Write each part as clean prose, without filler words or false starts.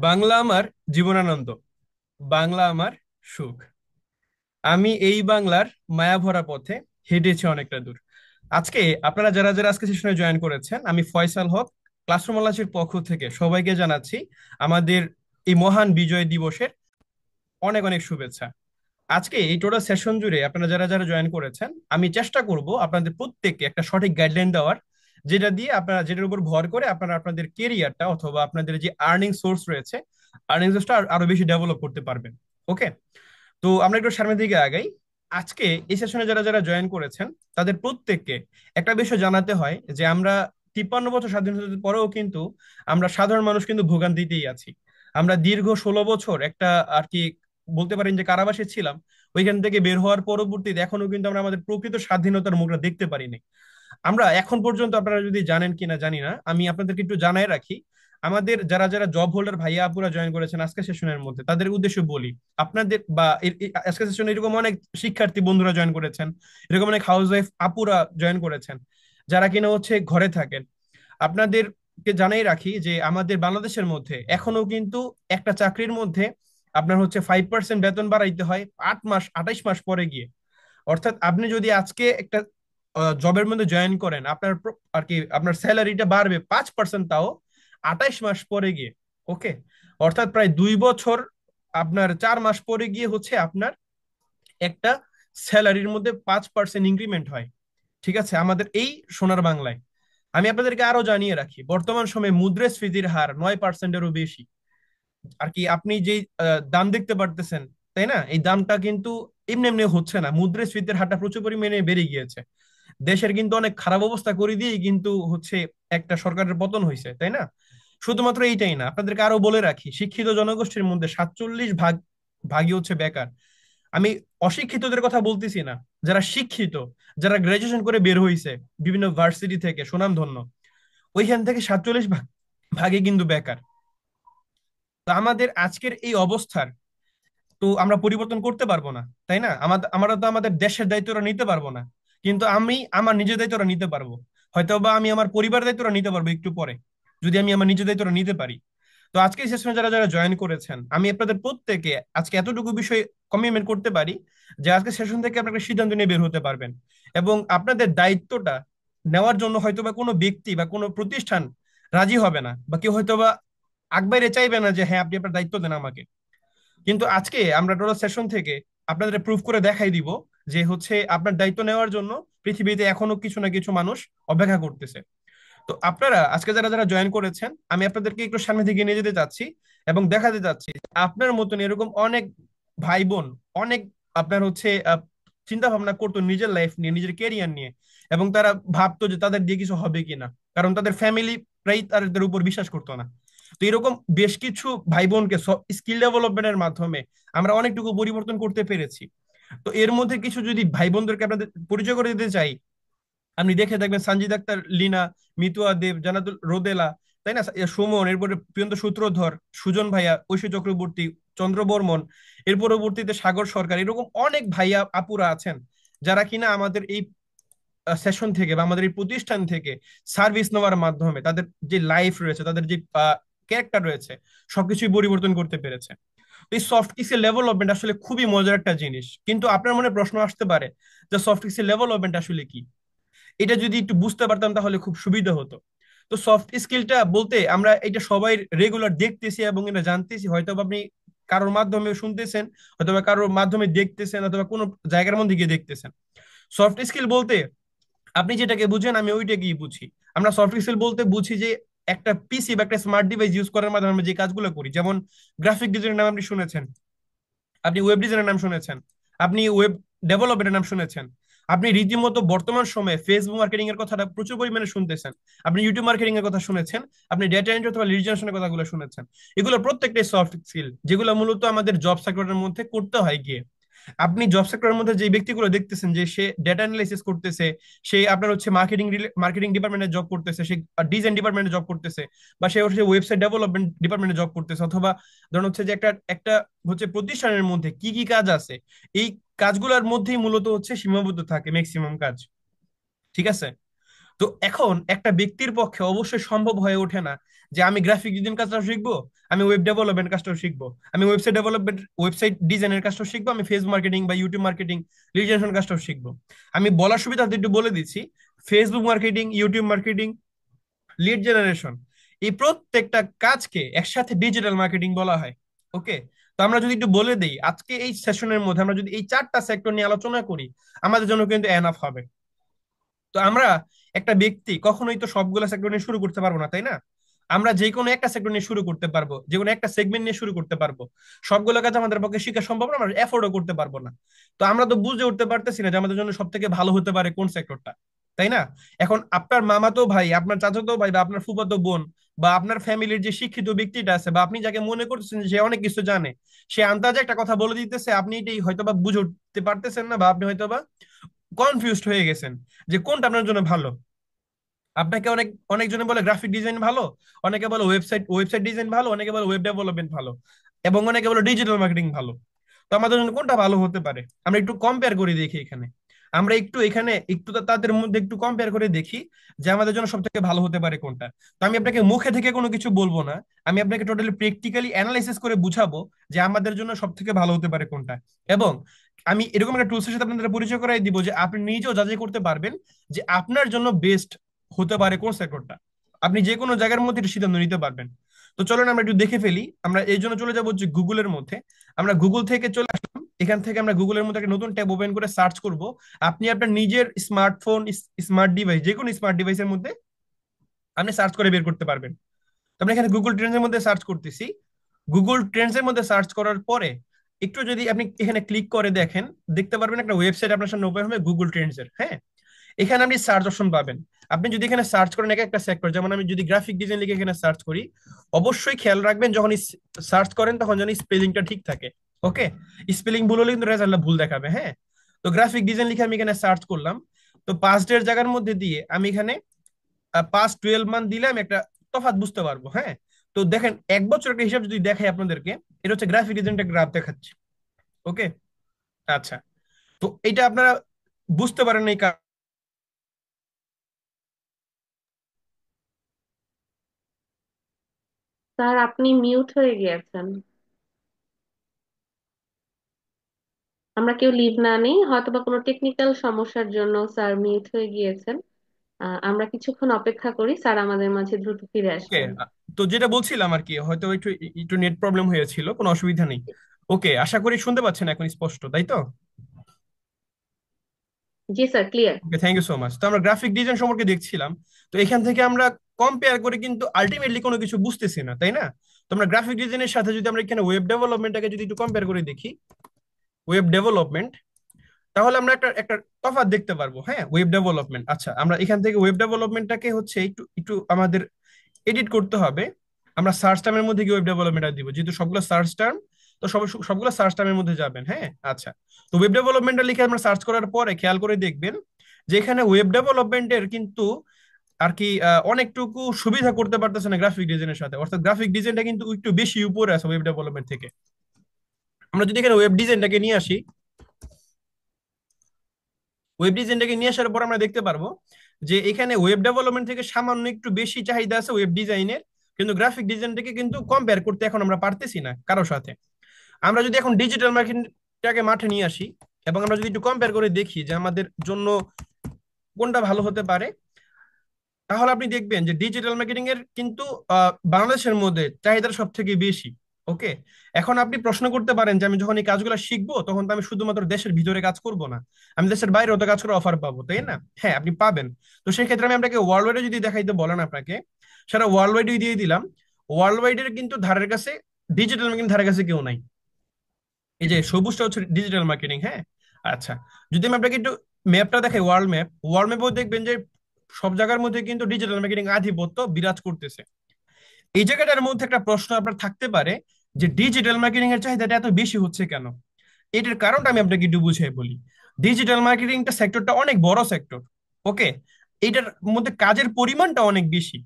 বাংলা আমার জীবনানন্দ, বাংলা আমার সুখ। আমি এই বাংলার মায়াভরা পথে হেঁটেছি অনেকটা দূর। আজকে আপনারা যারা যারা আজকে সেশনে জয়েন করেছেন, আমি ফয়সাল হক ক্লাসরুম আলাসির পক্ষ থেকে সবাইকে জানাচ্ছি আমাদের এই মহান বিজয় দিবসের অনেক অনেক শুভেচ্ছা। আজকে এই টোটাল সেশন জুড়ে আপনারা যারা যারা জয়েন করেছেন, আমি চেষ্টা করব আপনাদের প্রত্যেককে একটা সঠিক গাইডলাইন দেওয়ার, যেটা দিয়ে আপনারা, যেটার উপর ভর করে আপনারা আপনাদের কেরিয়ারটা অথবা আপনাদের যে আর্নিং সোর্স রয়েছে, আর্নিং সোর্সটা আরো বেশি ডেভেলপ করতে পারবেন। ওকে, তো আমরা একটু সামনের দিকে আগাই। আজকে এই সেশনে যারা যারা জয়েন করেছেন, তাদের প্রত্যেককে একটা বিষয় জানাতে হয় যে আমরা 53 বছর স্বাধীনতার পরেও কিন্তু আমরা সাধারণ মানুষ কিন্তু ভোগান্তিতেই আছি। আমরা দীর্ঘ 16 বছর একটা আর কি বলতে পারেন যে কারাবাসে ছিলাম। ওইখান থেকে বের হওয়ার পরবর্তীতে এখনো কিন্তু আমরা আমাদের প্রকৃত স্বাধীনতার মুখটা দেখতে পারিনি। আমরা এখন পর্যন্ত, আপনারা যদি জানেন কিনা জানি না, আমি আপনাদেরকে একটু জানাই রাখি, আমাদের যারা যারা জব হোল্ডার ভাইয়া আপুরা জয়েন করেছেন আজকে সেশনের মধ্যে, তাদের উদ্দেশ্যে বলি, আপনাদের বা আজকে সেশনে এরকম অনেক শিক্ষার্থী বন্ধুরা জয়েন করেছেন, এরকম অনেক হাউস ওয়াইফ আপুরা জয়েন করেছেন, যারা কিনা হচ্ছে ঘরে থাকেন। আপনাদেরকে জানাই রাখি যে আমাদের বাংলাদেশের মধ্যে এখনো কিন্তু একটা চাকরির মধ্যে আপনার হচ্ছে 5% বেতন বাড়াইতে হয় 8 মাস 28 মাস পরে গিয়ে। অর্থাৎ আপনি যদি আজকে একটা জবের মধ্যে জয়েন করেন, আপনার আর কি আপনার স্যালারিটা বাড়বে 5%, তাও 28 মাস পরে গিয়ে। ওকে, অর্থাৎ প্রায় 2 বছর, আপনার 4 মাস পরে গিয়ে হচ্ছে আপনার একটা স্যালারির মধ্যে 5% ইনক্রিমেন্ট হয়। ঠিক আছে, আমাদের এই সোনার বাংলায়। আমি আপনাদেরকে আরো জানিয়ে রাখি, বর্তমান সময়ে মুদ্রাস্ফীতির হার 9%-এরও বেশি। আর কি আপনি যেই দাম দেখতে পারতেছেন, তাই না, এই দামটা কিন্তু এমনি এমনি হচ্ছে না, মুদ্রাস্ফীতির হারটা প্রচুর পরিমাণে বেড়ে গিয়েছে। দেশের কিন্তু অনেক খারাপ অবস্থা করে দিয়ে কিন্তু হচ্ছে একটা সরকারের পতন হয়েছে, তাই না? শুধুমাত্র এইটাই না, আপনাদেরকে আরো বলে রাখি, শিক্ষিত জনগোষ্ঠীর মধ্যে 47 ভাগই হচ্ছে বেকার। আমি অশিক্ষিতদের কথা বলতেছি না, যারা শিক্ষিত, যারা গ্রাজুয়েশন করে বের হয়েছে বিভিন্ন ভার্সিটি থেকে সুনামধন্য, ওইখান থেকে 47 ভাগে কিন্তু বেকার। তো আমাদের আজকের এই অবস্থার তো আমরা পরিবর্তন করতে পারবো না, তাই না? আমরা তো আমাদের দেশের দায়িত্বটা নিতে পারবো না, কিন্তু আমি আমার নিজের দায়িত্বটা নিতে পারবো। হয়তো বা আমি আমার পরিবার দায়িত্বটা নিতে পারবো একটু পরে, যদি আমি আমার নিজের দায়িত্বটা নিতে পারি। তো আজকে এই সেশনে যারা যারা জয়েন করেছেন, আমি আপনাদের প্রত্যেকে আজকে এতটুকু বিষয় কমিটমেন্ট করতে পারি যে আজকে সেশন থেকে আপনারা একটা সিদ্ধান্ত নিয়ে বের হতে পারবেন। এবং আপনাদের দায়িত্বটা নেওয়ার জন্য হয়তো বা কোনো ব্যক্তি বা কোনো প্রতিষ্ঠান রাজি হবে না, বা কেউ হয়তো বা আগবাইরে চাইবে না যে হ্যাঁ আপনি আপনার দায়িত্ব দেন আমাকে। কিন্তু আজকে আমরা টোটাল সেশন থেকে আপনাদের প্রুফ করে দেখাই দিব যে হচ্ছে আপনার দায়িত্ব নেওয়ার জন্য পৃথিবীতে এখনো কিছু না কিছু মানুষ অপেক্ষা করতেছে। তো আপনারা আজকে যারা যারা জয়েন করেছেন, আমি আপনাদেরকে একটু সামনে দিকে নিয়ে যেতে চাচ্ছি এবং দেখাতে চাচ্ছি যে আপনার মতন এরকম অনেক ভাই বোন, অনেক আপনার হচ্ছে চিন্তা ভাবনা করতো নিজের লাইফ নিয়ে, নিজের ক্যারিয়ার নিয়ে, এবং তারা ভাবতো যে তাদের দিয়ে কিছু হবে কিনা, কারণ তাদের ফ্যামিলি প্রায় তাদের উপর বিশ্বাস করতো না। তো এরকম বেশ কিছু ভাই বোনকে স্কিল ডেভেলপমেন্টের মাধ্যমে আমরা অনেকটুকু পরিবর্তন করতে পেরেছি। তো এর মধ্যে কিছু যদি ভাই বোনদেরকে আপনাদের পরিচয় করে দিতে চাই, আপনি দেখে দেখবেন সঞ্জিত আক্তার, লিনা, মিতুয়া দেব, জানাতুল রোদেলা, তাই না, সুমন, এরপরে প্রিয়ন্ত সূত্রধর, সুজন ভাইয়া, ঐশী চক্রবর্তী, চন্দ্র বর্মন, এর পরবর্তীতে সাগর সরকার, এরকম অনেক ভাইয়া আপুরা আছেন যারা কিনা আমাদের এই সেশন থেকে বা আমাদের এই প্রতিষ্ঠান থেকে সার্ভিস নেওয়ার মাধ্যমে তাদের যে লাইফ রয়েছে, তাদের যে ক্যারেক্টার রয়েছে, সবকিছুই পরিবর্তন করতে পেরেছে। তো এই সফট স্কিল ডেভেলপমেন্ট আসলে খুবই মজার একটা জিনিস, কিন্তু আপনার মনে প্রশ্ন আসতে পারে যে সফট স্কিল ডেভেলপমেন্ট আসলে কি। এটা যদি একটু বুঝতে পারতাম তাহলে খুব সুবিধা হতো। তো সফট স্কিলটা বলতে আমরা এটা সবাই রেগুলার দেখতেছি এবং এটা জানতেছি, হয়তো বা আপনি কারোর মাধ্যমে শুনতেছেন, অথবা কারোর মাধ্যমে দেখতেছেন, অথবা কোনো জায়গার মধ্যে গিয়ে দেখতেছেন। সফট স্কিল বলতে আপনি যেটাকে বুঝেন আমি ওইটাকেই বুঝি। আমরা সফট স্কিল বলতে বুঝি যে একটা পিসি বা একটা স্মার্ট ডিভাইস ইউজ করার মাধ্যমে আমরা যে কাজগুলো করি, যেমন গ্রাফিক ডিজাইনের নাম আপনি শুনেছেন, আপনি ওয়েব ডিজাইনের নাম শুনেছেন, আপনি ওয়েব ডেভেলপমেন্টের নাম শুনেছেন, আপনি রীতিমতো বর্তমান সময়ে ফেসবুক মার্কেটিং এর কথাটা প্রচুর পরিমাণে শুনতেছেন, আপনি ইউটিউব মার্কেটিং এর কথা শুনেছেন, আপনি ডেটা এন্ট্রি অথবা লিড জেনারেশনের কথাগুলো শুনেছেন। এগুলো প্রত্যেকটাই সফট স্কিল, যেগুলো মূলত আমাদের জব সেক্টরের মধ্যে করতে হয় গিয়ে। আপনি জব সেক্টরের মধ্যে যে ব্যক্তিগুলো দেখতেছেন যে সে ডেটা অ্যানালাইসিস করতেছে, সে আপনার হচ্ছে মার্কেটিং ডিপার্টমেন্টে জব করতেছে, সে ডিজাইন ডিপার্টমেন্টে জব করতেছে, বা সে হচ্ছে ওয়েবসাইট ডেভেলপমেন্ট ডিপার্টমেন্টে জব করতেছে, অথবা ধরুন হচ্ছে যে একটা একটা হচ্ছে প্রতিষ্ঠানের মধ্যে কি কি কাজ আছে, এই কাজগুলোর মধ্যেই মূলত হচ্ছে সীমাবদ্ধ থাকে ম্যাক্সিমাম কাজ। ঠিক আছে, তো এখন একটা ব্যক্তির পক্ষে অবশ্যই সম্ভব হয়ে ওঠে না যে আমি গ্রাফিক ডিজাইন কাজটাও শিখবো, আমি ওয়েব ডেভেলপমেন্ট কাজটাও শিখবো, আমি ওয়েবসাইট ডিজাইনের কাজটাও শিখবো, আমি ফেসবুক মার্কেটিং বা ইউটিউব মার্কেটিং লিড জেনারেশন কাজটাও শিখবো। আমি বলার সুবিধার্থে একটু বলে দিচ্ছি, Facebook marketing, YouTube marketing, lead generation, এই প্রত্যেকটা কাজকে একসাথে ডিজিটাল মার্কেটিং বলা হয়। ওকে, তো আমরা যদি একটু বলে দেই আজকে এই সেশনের মধ্যে আমরা যদি এই চারটা সেক্টর নিয়ে আলোচনা করি, আমাদের জন্য কিন্তু এনাফ হবে। তো আমরা একটা ব্যক্তি কখনোই তো সবগুলো সেক্টর নিয়ে শুরু করতে পারবো না, তাই না? আমরা যে কোনো একটা সেক্টর নিয়ে শুরু করতে পারবো, যে কোনো একটা সেগমেন্ট নিয়ে শুরু করতে পারবো। সবগুলো কাজ আমাদের পক্ষে শেখা সম্ভব না, আমরা এফোর্ডও করতে পারবো না। তো আমরা তো বুঝে উঠতে পারতেছি না যে আমাদের জন্য সব থেকে ভালো হতে পারে কোন সেক্টরটা, তাই না? এখন আপনার মামাতো ভাই, আপনার চাচাতো ভাই, বা আপনার ফুফাতো বোন, বা আপনার ফ্যামিলির যে শিক্ষিত ব্যক্তিটা আছে, বা আপনি যাকে মনে করতেছেন যে সে অনেক কিছু জানে, সে আন্দাজে একটা কথা বলে দিতেছে, আপনি এটাই হয়তোবা বুঝে উঠতে পারতেছেন না, বা আপনি হয়তোবা কনফিউজড হয়ে গেছেন যে কোনটা আপনার জন্য ভালো। আপনাকে অনেকজনে বলে গ্রাফিক ডিজাইন ভালো, অনেকে বলে ওয়েবসাইট ডিজাইন ভালো, অনেকে বলে ওয়েব ডেভেলপমেন্ট ভালো, এবং অনেকে বলে ডিজিটাল মার্কেটিং ভালো। তো আমাদের জন্য কোনটা ভালো হতে পারে আমরা একটু কম্পেয়ার করে দেখি এখানে। আমরা একটু এখানে একটু তাদের মধ্যে একটু কম্পেয়ার করে দেখি যে আমাদের জন্য সব থেকে ভালো হতে পারে কোনটা। তো আমি আপনাকে মুখে থেকে কোনো কিছু বলবো না, আমি আপনাকে টোটালি প্র্যাকটিক্যালি অ্যানালাইসিস করে বুঝাবো যে আমাদের জন্য সব থেকে ভালো হতে পারে কোনটা। এবং আমি এরকম একটা টুলসের সাথে আপনাদের পরিচয় করাই দিব যে আপনি নিজেও যাচাই করতে পারবেন যে আপনার জন্য বেস্ট হতে পারে কোন সেক্টরটা। আপনি যে কোনো জায়গার মধ্যে এটা সিদ্ধান্ত নিতে পারবেন। তো চলুন আমরা একটু দেখে ফেলি। আমরা এই জন্য চলে যাবো যে গুগলের মধ্যে। আমরা গুগল থেকে চলে আসলাম, এখান থেকে আমরা গুগলের মধ্যে একটা নতুন ট্যাব ওপেন করে সার্চ করব। আপনি আপনার নিজের স্মার্টফোন, স্মার্ট ডিভাইস, যে কোনো স্মার্ট ডিভাইসের মধ্যে আপনি সার্চ করে বের করতে পারবেন। তো আমরা এখানে গুগল ট্রেন্ডস এর মধ্যে সার্চ করতেছি। গুগল ট্রেন্ডস এর মধ্যে সার্চ করার পরে একটু যদি আপনি এখানে ক্লিক করে দেখেন, দেখতে পারবেন একটা ওয়েবসাইট আপনার সামনে ওপেন হবে গুগল ট্রেন্ডস এর। হ্যাঁ, এখানে আপনি সার্চ অপশন পাবেন। আপনি যদি এখানে সার্চ করেন এক একটা সেক্টর, যেমন আমি যদি গ্রাফিক ডিজাইন লিখে এখানে সার্চ করি, অবশ্যই খেয়াল রাখবেন যখন সার্চ করেন তখন যেন স্পেলিংটা ঠিক থাকে। ওকে, স্পেলিং ভুল হলে কিন্তু রেজাল্টটা ভুল দেখাবে। হ্যাঁ, তো গ্রাফিক ডিজাইন লিখে আমি এখানে সার্চ করলাম। তো পাস্ট এর জায়গার মধ্যে দিয়ে আমি এখানে পাস্ট 12 মান্থ দিলে আমি একটা তফাৎ বুঝতে পারবো। হ্যাঁ, তো দেখেন এক বছর একটা হিসাব যদি দেখাই আপনাদেরকে, এটা হচ্ছে গ্রাফিক ডিজাইনটা গ্রাফ দেখাচ্ছে। ওকে, আচ্ছা, তো এটা আপনারা বুঝতে পারেন এই স্যার, আপনি মিউট হয়ে গিয়েছেন। আমরা কেউ লিভ না নেই, হয়তো বা কোনো টেকনিক্যাল সমস্যার জন্য স্যার মিউট হয়ে গিয়েছেন। আমরা কিছুক্ষণ অপেক্ষা করি, স্যার আমাদের মাঝে দ্রুত ফিরে ওকে। আসবেন। তো যেটা বলছিলাম আর কি, হয়তো একটু একটু নেট প্রবলেম হয়েছিল, কোনো অসুবিধা নেই। ওকে, আশা করি শুনতে পাচ্ছেন এখন স্পষ্ট, তাই তো? জি sir, clear. Okay, thank you so much. তো আমরা গ্রাফিক ডিজাইন সম্পর্কে দেখছিলাম। তো এখান থেকে আমরা কম্পেয়ার করে কিন্তু আলটিমেটলি কোনো কিছু বুঝতেছি না, তাই না? তো আমরা গ্রাফিক ডিজাইনের সাথে যদি আমরা এখানে ওয়েব ডেভেলপমেন্টটাকে যদি একটু কম্পেয়ার করে দেখি, ওয়েব ডেভেলপমেন্ট, তাহলে আমরা একটা একটা তফাৎ দেখতে পারবো। হ্যাঁ, ওয়েব ডেভেলপমেন্ট, আচ্ছা আমরা এখান থেকে ওয়েব ডেভেলপমেন্টটাকে হচ্ছে একটু একটু আমাদের এডিট করতে হবে। আমরা সার্চ টার্মের মধ্যে গিয়ে ওয়েব ডেভেলপমেন্ট দিব, যেহেতু সবগুলো সার্চ টার্ম। তো সবগুলো সার্চ টার্মের মধ্যে যাবেন। হ্যাঁ, আচ্ছা। তো ওয়েব ডেভেলপমেন্টটা লিখে আমরা সার্চ করার পরে খেয়াল করে দেখবেন যে এখানে ওয়েব ডেভেলপমেন্টের কিন্তু আর কি অনেকটুকু সুবিধা করতে পারতেছে না গ্রাফিক ডিজাইনের সাথে, অর্থাৎ গ্রাফিক ডিজাইনটা কিন্তু একটু বেশি উপরে আছে ওয়েব ডেভেলপমেন্ট থেকে। আমরা যদি এখানে ওয়েব ডিজাইনটাকে নিয়ে আসি, ওয়েব ডিজাইনটাকে নিয়ে আসার পর আমরা দেখতে পারবো যে এখানে ওয়েব ডেভেলপমেন্ট থেকে সামান্য একটু বেশি চাহিদা আছে ওয়েব ডিজাইনের, কিন্তু গ্রাফিক ডিজাইনটাকে কিন্তু কম্পেয়ার করতে এখন আমরা পারতেছি না কারোর সাথে। আমরা যদি এখন ডিজিটাল মার্কেটিংটাকে মাঠে নিয়ে আসি এবং আমরা যদি একটু কম্পেয়ার করে দেখি যে আমাদের জন্য কোনটা ভালো হতে পারে, তাহলে আপনি দেখবেন যে ডিজিটাল মার্কেটিং এর কিন্তু বাংলাদেশের মধ্যে চাহিদা সব থেকে বেশি। ওকে, এখন আপনি প্রশ্ন করতে পারেন যে আমি যখন এই কাজগুলো শিখবো তখন তো আমি শুধুমাত্র দেশের ভিতরে কাজ করব না, আমি দেশের বাইরেও তো কাজ করার অফার পাবো, তাই না? হ্যাঁ, আপনি পাবেন। তো সেই ক্ষেত্রে আমি আপনাকে ওয়ার্ল্ড ওয়াইডে যদি দেখাইতে বলেন আপনাকে, সেটা ওয়ার্ল্ড ওয়াইডে দিয়ে দিলাম। ওয়ার্ল্ড ওয়াইডের কিন্তু ধারের কাছে ডিজিটাল মার্কেটিং ধারের কাছে কেউ নাই। এই যে সবুজটা হচ্ছে ডিজিটাল মার্কেটিং। হ্যাঁ, আচ্ছা, যদি আমি আপনাকে একটু ম্যাপটা দেখাই, ওয়ার্ল্ড ম্যাপও দেখবেন যে সব জায়গার মধ্যে কিন্তু ডিজিটাল মার্কেটিং আধিপত্য বিরাজ করতেছে। এই জায়গাটার মধ্যে একটা প্রশ্ন আপনার থাকতে পারে যে ডিজিটাল মার্কেটিং এর চাহিদাটা এত বেশি হচ্ছে কেন। এটার কারণটা আমি আপনাকে একটু বুঝিয়ে বলি। ডিজিটাল মার্কেটিংটা সেক্টরটা অনেক বড় সেক্টর। ওকে, এটার মধ্যে কাজের পরিমাণটা অনেক বেশি।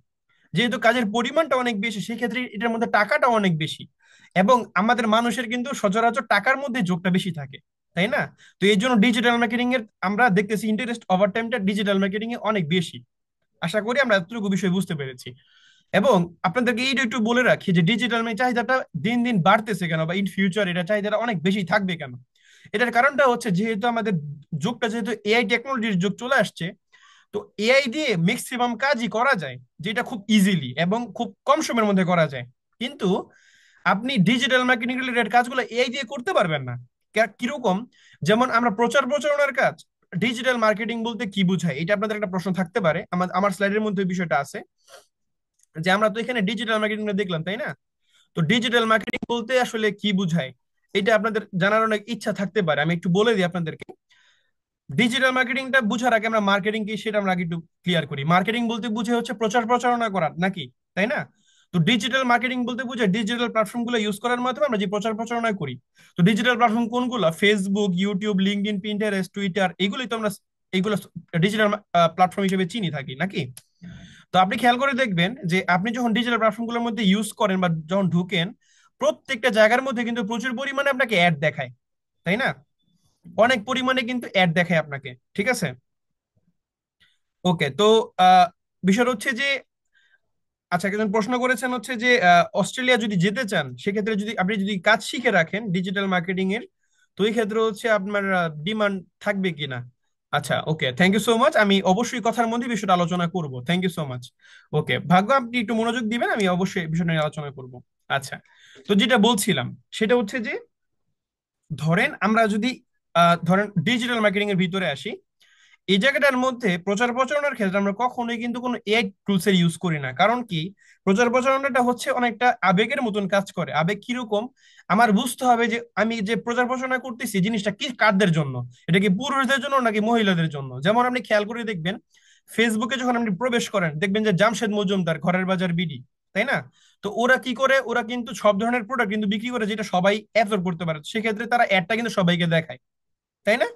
যেহেতু কাজের পরিমাণটা অনেক বেশি, সেক্ষেত্রে এটার মধ্যে টাকাটা অনেক বেশি। এবং আমাদের মানুষের কিন্তু সচরাচর টাকার মধ্যে যোগটা বেশি থাকে, তাই না? তো এই জন্য ডিজিটাল মার্কেটিং এর আমরা দেখতেছি ইন্টারেস্ট ওভার টাইমটা ডিজিটাল মার্কেটিং এ অনেক বেশি। আশা করি আমরা এতটুকু বিষয় বুঝতে পেরেছি। এবং আপনাদেরকে এইটা একটু বলে রাখি যে ডিজিটাল মানি চাহিদাটা দিন দিন বাড়তেছে কেন, বা ইন ফিউচার এটা চাহিদাটা অনেক বেশি থাকবে কেন। এটার কারণটা হচ্ছে যেহেতু আমাদের যুগটা, যেহেতু এআই টেকনোলজির যুগ চলে আসছে, তো এআই দিয়ে ম্যাক্সিমাম কাজই করা যায়, যেটা খুব ইজিলি এবং খুব কম সময়ের মধ্যে করা যায়। কিন্তু আপনি ডিজিটাল মার্কেটিং রিলেটেড কাজগুলো এআই দিয়ে করতে পারবেন না। কিরকম? যেমন আমরা প্রচার প্রচারণার কাজ, ডিজিটাল মার্কেটিং বলতে কি বোঝায়, এটা আপনাদের একটা প্রশ্ন থাকতে পারে। আমার আমার স্লাইডের মধ্যে ওই বিষয়টা আছে, যে আমরা তো এখানে ডিজিটাল মার্কেটিং দেখলাম, তাই না? তো ডিজিটাল মার্কেটিং বলতে আসলে কি বোঝায়, এটা আপনাদের জানার অনেক ইচ্ছা থাকতে পারে। আমি একটু বলে দিই আপনাদেরকে। ডিজিটাল মার্কেটিংটা বুঝার আগে আমরা মার্কেটিং কি সেটা আমরা আগে একটু ক্লিয়ার করি। মার্কেটিং বলতে বুঝে হচ্ছে প্রচার প্রচারণা করা, নাকি? তাই না? তো ডিজিটাল মার্কেটিং বলতে বুঝে ডিজিটাল প্ল্যাটফর্ম গুলো ইউজ করার মাধ্যমে আমরা যে প্রচার প্রচারণা করি। তো ডিজিটাল প্ল্যাটফর্ম কোনগুলো? Facebook, YouTube, LinkedIn, Pinterest, Twitter, এগুলোই তো আমরা এইগুলো ডিজিটাল প্ল্যাটফর্ম হিসেবে চিনি থাকি, নাকি? তো আপনি খেয়াল করে দেখবেন যে আপনি যখন ডিজিটাল প্ল্যাটফর্ম গুলোর মধ্যে ইউজ করেন বা যখন ঢুকেন, প্রত্যেকটা জায়গার মধ্যে কিন্তু প্রচুর পরিমাণে আপনাকে অ্যাড দেখায়, তাই না? অনেক পরিমাণে কিন্তু অ্যাড দেখায় আপনাকে, ঠিক আছে? ওকে, তো আহ, বিষয়টা হচ্ছে যে, আচ্ছা, একজন প্রশ্ন করেছেন হচ্ছে যে অস্ট্রেলিয়া যদি যেতে চান, সেক্ষেত্রে যদি আপনি যদি কাজ শিখে রাখেন ডিজিটাল মার্কেটিং এর, তো এই ক্ষেত্রে হচ্ছে আপনার ডিমান্ড থাকবে কিনা। আচ্ছা, okay, thank you so much. আমি অবশ্যই কথার মধ্যে বিষয়টা আলোচনা করব। Thank you so much. Okay Bhagya, আপনি একটু মনোযোগ দিবেন, আমি অবশ্যই বিষয়টা নিয়ে আলোচনা করব। আচ্ছা, তো যেটা বলছিলাম সেটা হচ্ছে যে, ধরেন আমরা যদি ধরেন ডিজিটাল মার্কেটিং এর ভিতরে আসি, এই জায়গাটার মধ্যে প্রচার প্রচারণার ক্ষেত্রে আমরা কখনোই কিন্তু কোনো এআই টুলস এর ইউজ করি না। কারণ কি? প্রচার প্রচারণাটা হচ্ছে অনেকটা আবেগের মতন কাজ করে। আবেগ কিরকম? আমার বুঝতে হবে যে আমি যে প্রচার প্রচারণা করতেছি জিনিসটা কি কাদের জন্য। এটা কি পুরুষদের জন্য নাকি মহিলাদের জন্য? যেমন আপনি খেয়াল করে দেখবেন, ফেসবুকে যখন আপনি প্রবেশ করেন দেখবেন যে জামশেদ মজুমদার, ঘরের বাজার বিডি, তাই না? তো ওরা কি করে? ওরা কিন্তু সব ধরনের প্রোডাক্ট কিন্তু বিক্রি করে যেটা সবাই অ্যাবজর্ব করতে পারে। সেক্ষেত্রে তারা অ্যাডটা কিন্তু সবাইকে দেখায়, তাই না?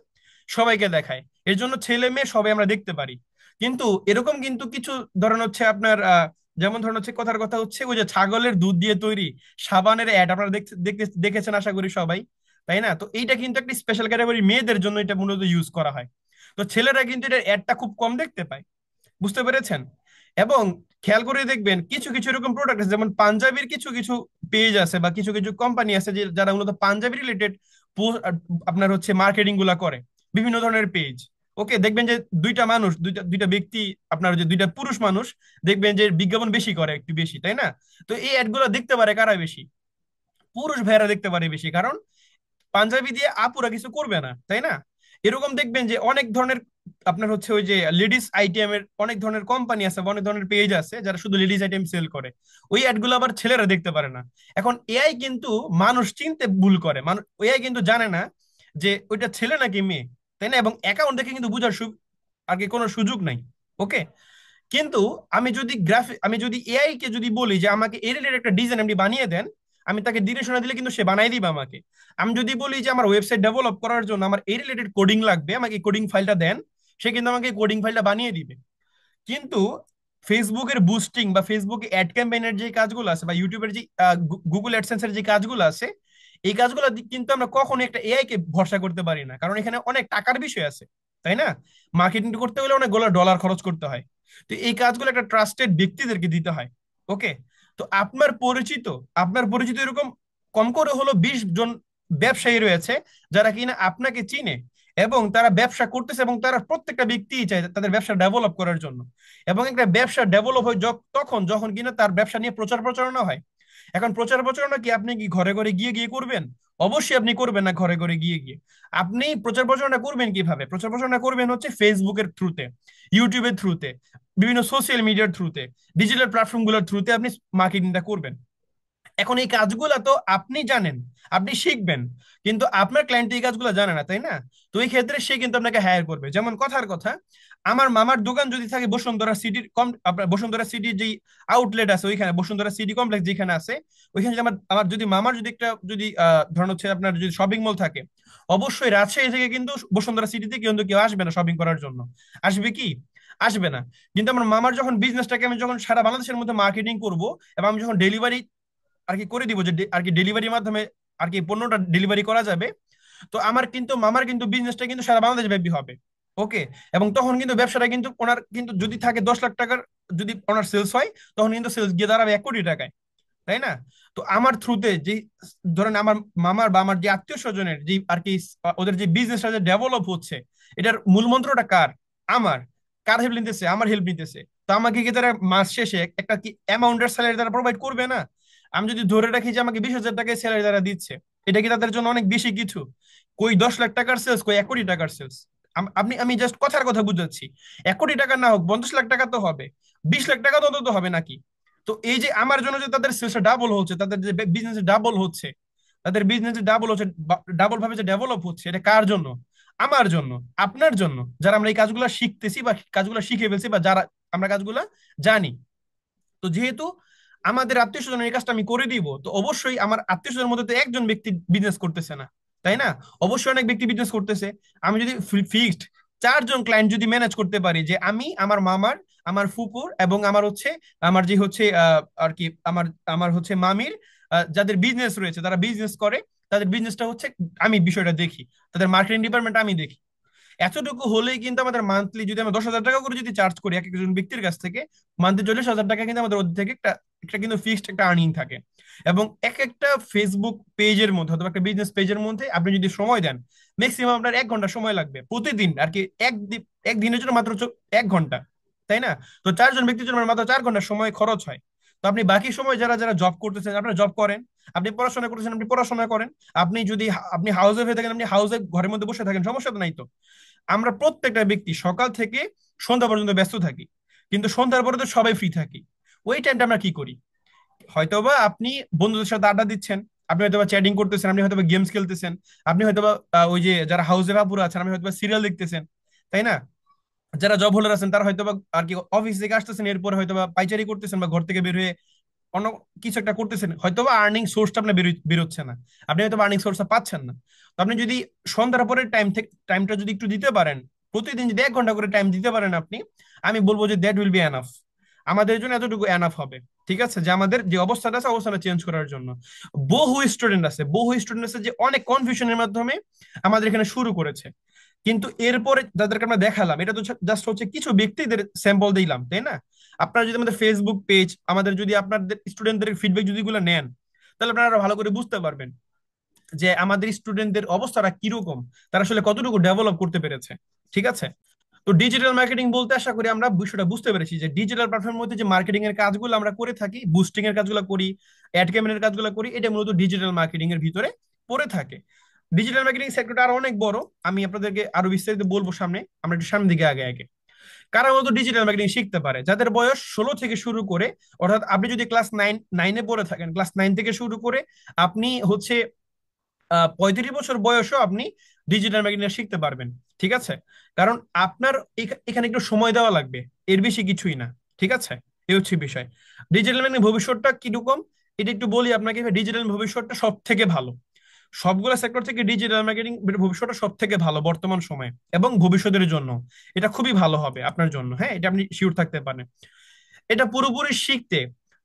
সবাইকে দেখায়। এর জন্য ছেলে মেয়ে সবাই আমরা দেখতে পারি। কিন্তু এরকম কিন্তু কিছু ধরেন হচ্ছে আপনার যেমন ধরেন হচ্ছে, কথার কথা হচ্ছে ওই যে ছাগলের দুধ দিয়ে তৈরি সাবানের অ্যাড আপনারা দেখেছেন আশা করি সবাই, তাই না? তো এইটা কিন্তু একটা স্পেশাল ক্যাটাগরি মেয়েদের জন্য এটা মূলত ইউজ করা হয়। তো ছেলেরা কিন্তু এটার অ্যাডটা খুব কম দেখতে পায়। বুঝতে পেরেছেন? এবং খেয়াল করে দেখবেন কিছু কিছু এরকম প্রোডাক্ট আছে, যেমন পাঞ্জাবির কিছু কিছু পেজ আছে বা কিছু কিছু কোম্পানি আছে যে যারা মূলত পাঞ্জাবি রিলেটেড আপনার হচ্ছে মার্কেটিং গুলা করে, বিভিন্ন ধরনের পেজ। ওকে, দেখবেন যে দুইটা মানুষ, দুইটা দুইটা ব্যক্তি, আপনার যে দুইটা পুরুষ মানুষ, দেখবেন যে বিজ্ঞাপন বেশি করে, একটু বেশি, তাই না? তো এই অ্যাড গুলো দেখতে পারে কারা বেশি? পুরুষ ভাইয়েরা দেখতে পারে বেশি, কারণ পাঞ্জাবি দিয়ে আপুরা কিছু করবে না, তাই না? এরকম দেখবেন যে অনেক ধরনের আপনার হচ্ছে ওই যে লেডিস আইটেমের অনেক ধরনের কোম্পানি আছে বা অনেক ধরনের পেজ আছে যারা শুধু লেডিস আইটেম সেল করে। ওই অ্যাডগুলো আবার ছেলেরা দেখতে পারে না। এখন এআই কিন্তু মানুষ চিনতে ভুল করে, মানুষ এআই কিন্তু জানে না যে ওইটা ছেলে নাকি মেয়ে, তাই না? এবং অ্যাকাউন্ট দেখে কিন্তু বুঝার আর কি কোনো সুযোগ নাই। ওকে, কিন্তু আমি যদি এআই কে যদি বলি যে আমাকে এই রিলেটেড একটা ডিজাইন আপনি বানিয়ে দেন, আমি তাকে নির্দেশনা দিলে কিন্তু সে বানাই দিবে আমাকে। আমি যদি বলি যে আমার ওয়েবসাইট ডেভেলপ করার জন্য আমার এই রিলেটেড কোডিং লাগবে, আমাকে কোডিং ফাইলটা দেন, সে কিন্তু আমাকে কোডিং ফাইলটা বানিয়ে দিবে। কিন্তু ফেসবুকের বুস্টিং বা ফেসবুকে অ্যাড ক্যাম্পেইনের যে কাজগুলো আছে বা ইউটিউবের যে গুগল অ্যাডসেন্সের যে কাজগুলো আছে, এই কাজগুলো কিন্তু আমরা কখনো একটা এআই কে ভরসা করতে পারি না, কারণ এখানে অনেক টাকার বিষয় আছে, তাই না? মার্কেটিং করতে হলে অনেকগুলো ডলার খরচ করতে হয়। তো এই কাজগুলো একটা ট্রাস্টেড ব্যক্তিদেরকে দিতে হয়। ওকে, তো আপনার পরিচিত এরকম কম করে হলো 20 জন ব্যবসায়ী রয়েছে যারা কিনা আপনাকে চিনে এবং তারা ব্যবসা করতেছে, এবং তারা প্রত্যেকটা ব্যক্তিই চায় তাদের ব্যবসা ডেভেলপ করার জন্য। এবং একটা ব্যবসা ডেভেলপ হয় তখন যখন কিনা তার ব্যবসা নিয়ে প্রচার প্রচারণা হয়। এখন প্রচার প্রচারণা কি আপনি কি ঘরে ঘরে গিয়ে গিয়ে করবেন? অবশ্যই আপনি করবেন না ঘরে ঘরে গিয়ে গিয়ে। আপনি প্রচার প্রচারণা করবেন কিভাবে? প্রচার প্রচারণা করবেন হচ্ছে ফেসবুকের থ্রুতে, ইউটিউবের থ্রুতে, বিভিন্ন সোশ্যাল মিডিয়ার থ্রুতে, ডিজিটাল প্ল্যাটফর্ম গুলোর থ্রুতে আপনি মার্কেটিংটা করবেন। এখন এই কাজগুলা তো আপনি জানেন, আপনি শিখবেন, কিন্তু আপনার ক্লায়েন্ট এই কাজগুলো জানে না, তাই না? তো এই ক্ষেত্রে সে কিন্তু আপনাকে হায়ার করবে। যেমন কথার কথা, আমার মামার দোকান যদি থাকে বসুন্ধরা সিটির কম, আপনার বসুন্ধরা সিটির যে আউটলেট আছে ওইখানে, বসুন্ধরা সিটি কমপ্লেক্স যেখানে আছে, ওইখানে যদি আমার আমার যদি মামার যদি একটা যদি ধরুন হচ্ছে আপনার যদি শপিং মল থাকে, অবশ্যই রাজশাহী থেকে কিন্তু বসুন্ধরা সিটিতে কিন্তু কেউ আসবে না শপিং করার জন্য। আসবে কি? আসবে না। কিন্তু আমার মামার যখন বিজনেসটাকে আমি যখন সারা বাংলাদেশের মধ্যে মার্কেটিং করব, এবং আমি যখন ডেলিভারি আর কি করে দিব, যে আর কি ডেলিভারির মাধ্যমে আর কি পণ্যটা ডেলিভারি করা যাবে, তো আমার কিন্তু মামার কিন্তু বিজনেসটা কিন্তু সারা বাংলাদেশ ব্যাপী হবে। ওকে। এবং তখন কিন্তু ব্যবসাটা কিন্তু ওনার কিন্তু যদি থাকে 10 লাখ টাকার, যদি ওনার সেলস হয়, তখন কিন্তু সেলস গিয়ে দাঁড়াবে 1 কোটি টাকায়, তাই না? তো আমার থ্রুতে যে, ধরেন আমার মামার বা আমার যে আত্মীয় স্বজনের যে আর কি ওদের যে বিজনেসটা যে ডেভেলপ হচ্ছে, এটার মূল মন্ত্রটা কার? আমার। কার হেল্প নিতেছে? আমার হেল্প নিতেছে। তো আমাকে কি তারা মাস শেষে একটা কি অ্যামাউন্টের স্যালারি তারা প্রোভাইড করবে না? আমি যদি ধরে রাখি যে আমাকে 20,000 টাকায় স্যালারি তারা দিচ্ছে, এটা কি তাদের জন্য অনেক বেশি কিছু? কই 10 লাখ টাকার সেলস, কই 1 কোটি টাকার সেলস। আমি জাস্ট কথার কথা বুঝাচ্ছি। 1 কোটি টাকা না হোক, 50 লাখ টাকা তো হবে, 20 লাখ টাকা তো অন্তত হবে নাকি? তো এই যে আমার জন্য যে তাদের সেলসটা ডাবল হচ্ছে, তাদের যে বিজনেস ডাবল হচ্ছে, তাদের বিজনেস ডাবল হচ্ছে, ডাবল ভাবে যে ডেভেলপ হচ্ছে, এটা কার জন্য? আমার জন্য, আপনার জন্য, যারা আমরা এই কাজগুলো শিখতেছি বা কাজগুলো শিখে ফেলছি, বা যারা আমরা কাজগুলো জানি। তো যেহেতু আমাদের আত্মীয় স্বজনের এই কাজটা আমি করে দিব, তো অবশ্যই আমার আত্মীয় স্বজনের মধ্যে তো একজন ব্যক্তি বিজনেস করতেছে না, তাই না? অবশ্যই অনেক ব্যক্তি বিজনেস করতেছে। আমি যদি ফিক্সড 4 জন ক্লায়েন্ট যদি ম্যানেজ করতে পারি, যে আমি, আমার মামার, আমার ফুপুর, এবং আমার হচ্ছে, আমার যে হচ্ছে আর কি আমার আমার হচ্ছে মামির, যাদের বিজনেস রয়েছে, তারা বিজনেস করে, তাদের বিজনেসটা হচ্ছে, আমি বিষয়টা দেখি, তাদের মার্কেটিং ডিপার্টমেন্ট আমি দেখি। এতটুকু হলেই কিন্তু আমাদের মান্থলি, যদি আমরা 10,000 টাকা করে যদি চার্জ করি এক একজন ব্যক্তির কাছ থেকে, মান্থলি 40,000 টাকা কিন্তু আমাদের ওদের থেকে একটা একটা কিন্তু ফিক্সড একটা আর্নিং থাকে। এবং এক একটা ফেসবুক পেজের মধ্যে অথবা একটা বিজনেস পেজের মধ্যে আপনি যদি সময় দেন, ম্যাক্সিমাম আপনার 1 ঘন্টা সময় লাগবে প্রতিদিন আর কি, একদিনের জন্য মাত্র 1 ঘন্টা, তাই না? তো 4 জন ব্যক্তির জন্য মাত্র 4 ঘন্টা সময় খরচ হয়। তো আপনি বাকি সময় যারা যারা জব করতেছেন, আপনারা জব করেন, আপনি পড়াশোনা করতেছেন, আপনি পড়াশোনা করেন, আপনি যদি আপনি হাউসে হয়ে থাকেন, আপনি হাউসে ঘরের মধ্যে বসে থাকেন, সমস্যা তো নাই তো। আমরা প্রত্যেকটা ব্যক্তি সকাল থেকে সন্ধ্যা পর্যন্ত ব্যস্ত থাকি, কিন্তু সন্ধ্যার পরে তো সবাই ফ্রি থাকি। ওই টাইমটা আমরা কি করি? হয়তোবা আপনি বন্ধুদের সাথে আড্ডা দিচ্ছেন, আপনি হয়তোবা চ্যাটিং করতেছেন, আপনি হয়তোবা গেমস খেলতেছেন, আপনি হয়তোবা ওই যে যারা হাউসে কাপুর আছেন, আপনি হয়তোবা সিরিয়াল দেখতেছেন, তাই না? যারা জব হোল্ডার আছেন তারা হয়তোবা আর কি অফিস থেকে আসতেছেন, এরপরে হয়তোবা পাইচারি করতেছেন বা ঘর থেকে বের হয়ে অন্য কিছু একটা করতেছেন, হয়তোবা আর্নিং সোর্সটা আপনার বেরোচ্ছে না, আপনি হয়তো আর্নিং সোর্সটা পাচ্ছেন না। তো আপনি যদি সন্ধ্যার পরের টাইমটা যদি একটু দিতে পারেন, প্রতিদিন যদি 1 ঘন্টা করে টাইম দিতে পারেন আপনি, আমি বলবো যে দ্যাট উইল বি এনাফ। আমাদের জন্য এতটুকু এনাফ হবে। ঠিক আছে, যে আমাদের যে অবস্থাটা আছে, অবস্থাটা চেঞ্জ করার জন্য। বহু স্টুডেন্ট আছে যে অনেক কনফিউশনের মাধ্যমে আমাদের এখানে শুরু করেছে, কিন্তু এরপরে যাদেরকে আমরা দেখালাম, এটা তো জাস্ট হচ্ছে কিছু ব্যক্তিদের স্যাম্পল দিলাম, তাই না? আপনারা যদি আমাদের ফেসবুক পেজ, আমাদের যদি আপনাদের স্টুডেন্টদের ফিডব্যাক যদি গুলো নেন, তাহলে আপনারা আরো ভালো করে বুঝতে পারবেন যে আমাদের স্টুডেন্টদের অবস্থাটা কিরকম, তারা আসলে কতটুকু ডেভেলপ করতে পেরেছে। ঠিক আছে। তো ডিজিটাল মার্কেটিং বলতে আশা করি আমরা বিষয়টা বুঝতে পেরেছি, যে ডিজিটাল প্ল্যাটফর্মের মধ্যে যে মার্কেটিং এর কাজগুলো আমরা করে থাকি, বুস্টিং এর কাজগুলো করি, অ্যাড ক্যাম্পেইনের কাজগুলো করি, এটা মূলত ডিজিটাল মার্কেটিং এর ভিতরে পড়ে থাকে। ডিজিটাল মার্কেটিং সেক্টরটা আরো অনেক বড়, আমি আপনাদেরকে আরো বিস্তারিত বলবো সামনে। আমরা একটু সামনের দিকে আগে আগে কারা মতো ডিজিটাল মার্কেটিং শিখতে পারে, যাদের বয়স 16 থেকে শুরু করে, অর্থাৎ আপনি যদি ক্লাস নাইনে পড়ে থাকেন, ক্লাস 9 থেকে শুরু করে আপনি হচ্ছে 35 বছর বয়সেও আপনি ডিজিটাল মার্কেটিং শিখতে পারবেন। ঠিক আছে। কারণ আপনার এখানে একটু সময় দেওয়া লাগবে, এর বেশি কিছুই না। ঠিক আছে। এই হচ্ছে বিষয়। ডিজিটাল মার্কেটিং ভবিষ্যৎটা কিরকম, এটা একটু বলি আপনাকে। ডিজিটাল ভবিষ্যৎটা সব থেকে ভালো, সবগুলো সেক্টর থেকে ডিজিটাল মার্কেটিং ভবিষ্যৎটা সব থেকে ভালো বর্তমান সময়ে, এবং ভবিষ্যতের জন্য এটা খুবই ভালো হবে আপনার জন্য। হ্যাঁ, এটা আপনি শিওর থাকতে পারেন। এটা পুরোপুরি শিখতে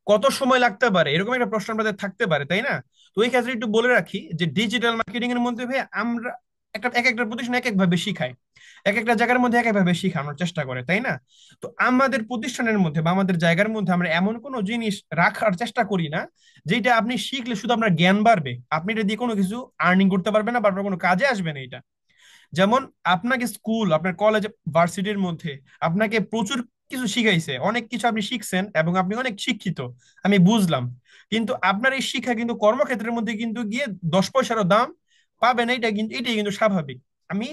কত সময় লাগতে পারে, এরকম একটা প্রশ্ন আমাদের থাকতে পারে, তাই না? তো এই ক্ষেত্রে একটু বলে রাখি যে ডিজিটাল মার্কেটিং এর মধ্যে ভাই আমরা এক একটা প্রতিষ্ঠান এক এক ভাবে শিখায়, এক একটা জায়গার মধ্যে এক এক ভাবে শিখানোর চেষ্টা করে, তাই না? তো আমাদের প্রতিষ্ঠানের মধ্যে বা আমাদের জায়গার মধ্যে আমরা এমন কোনো জিনিস রাখার চেষ্টা করি না যেটা আপনি শিখলে শুধু আপনার জ্ঞান বাড়বে, আপনি এটা দিয়ে কোনো কিছু আর্নিং করতে পারবেন না বা আপনার কোনো কাজে আসবে না এটা। যেমন আপনাকে স্কুল, আপনার কলেজ, ভার্সিটির মধ্যে আপনাকে প্রচুর কিছু শিখাইছে, অনেক কিছু আপনি শিখছেন এবং আপনি অনেক শিক্ষিত, আমি বুঝলাম। কিন্তু আপনার এই শিক্ষা কিন্তু কর্মক্ষেত্রের মধ্যে কিন্তু গিয়ে 10 পয়সারও দাম পাবেন, এটাই কিন্তু স্বাভাবিক। আমি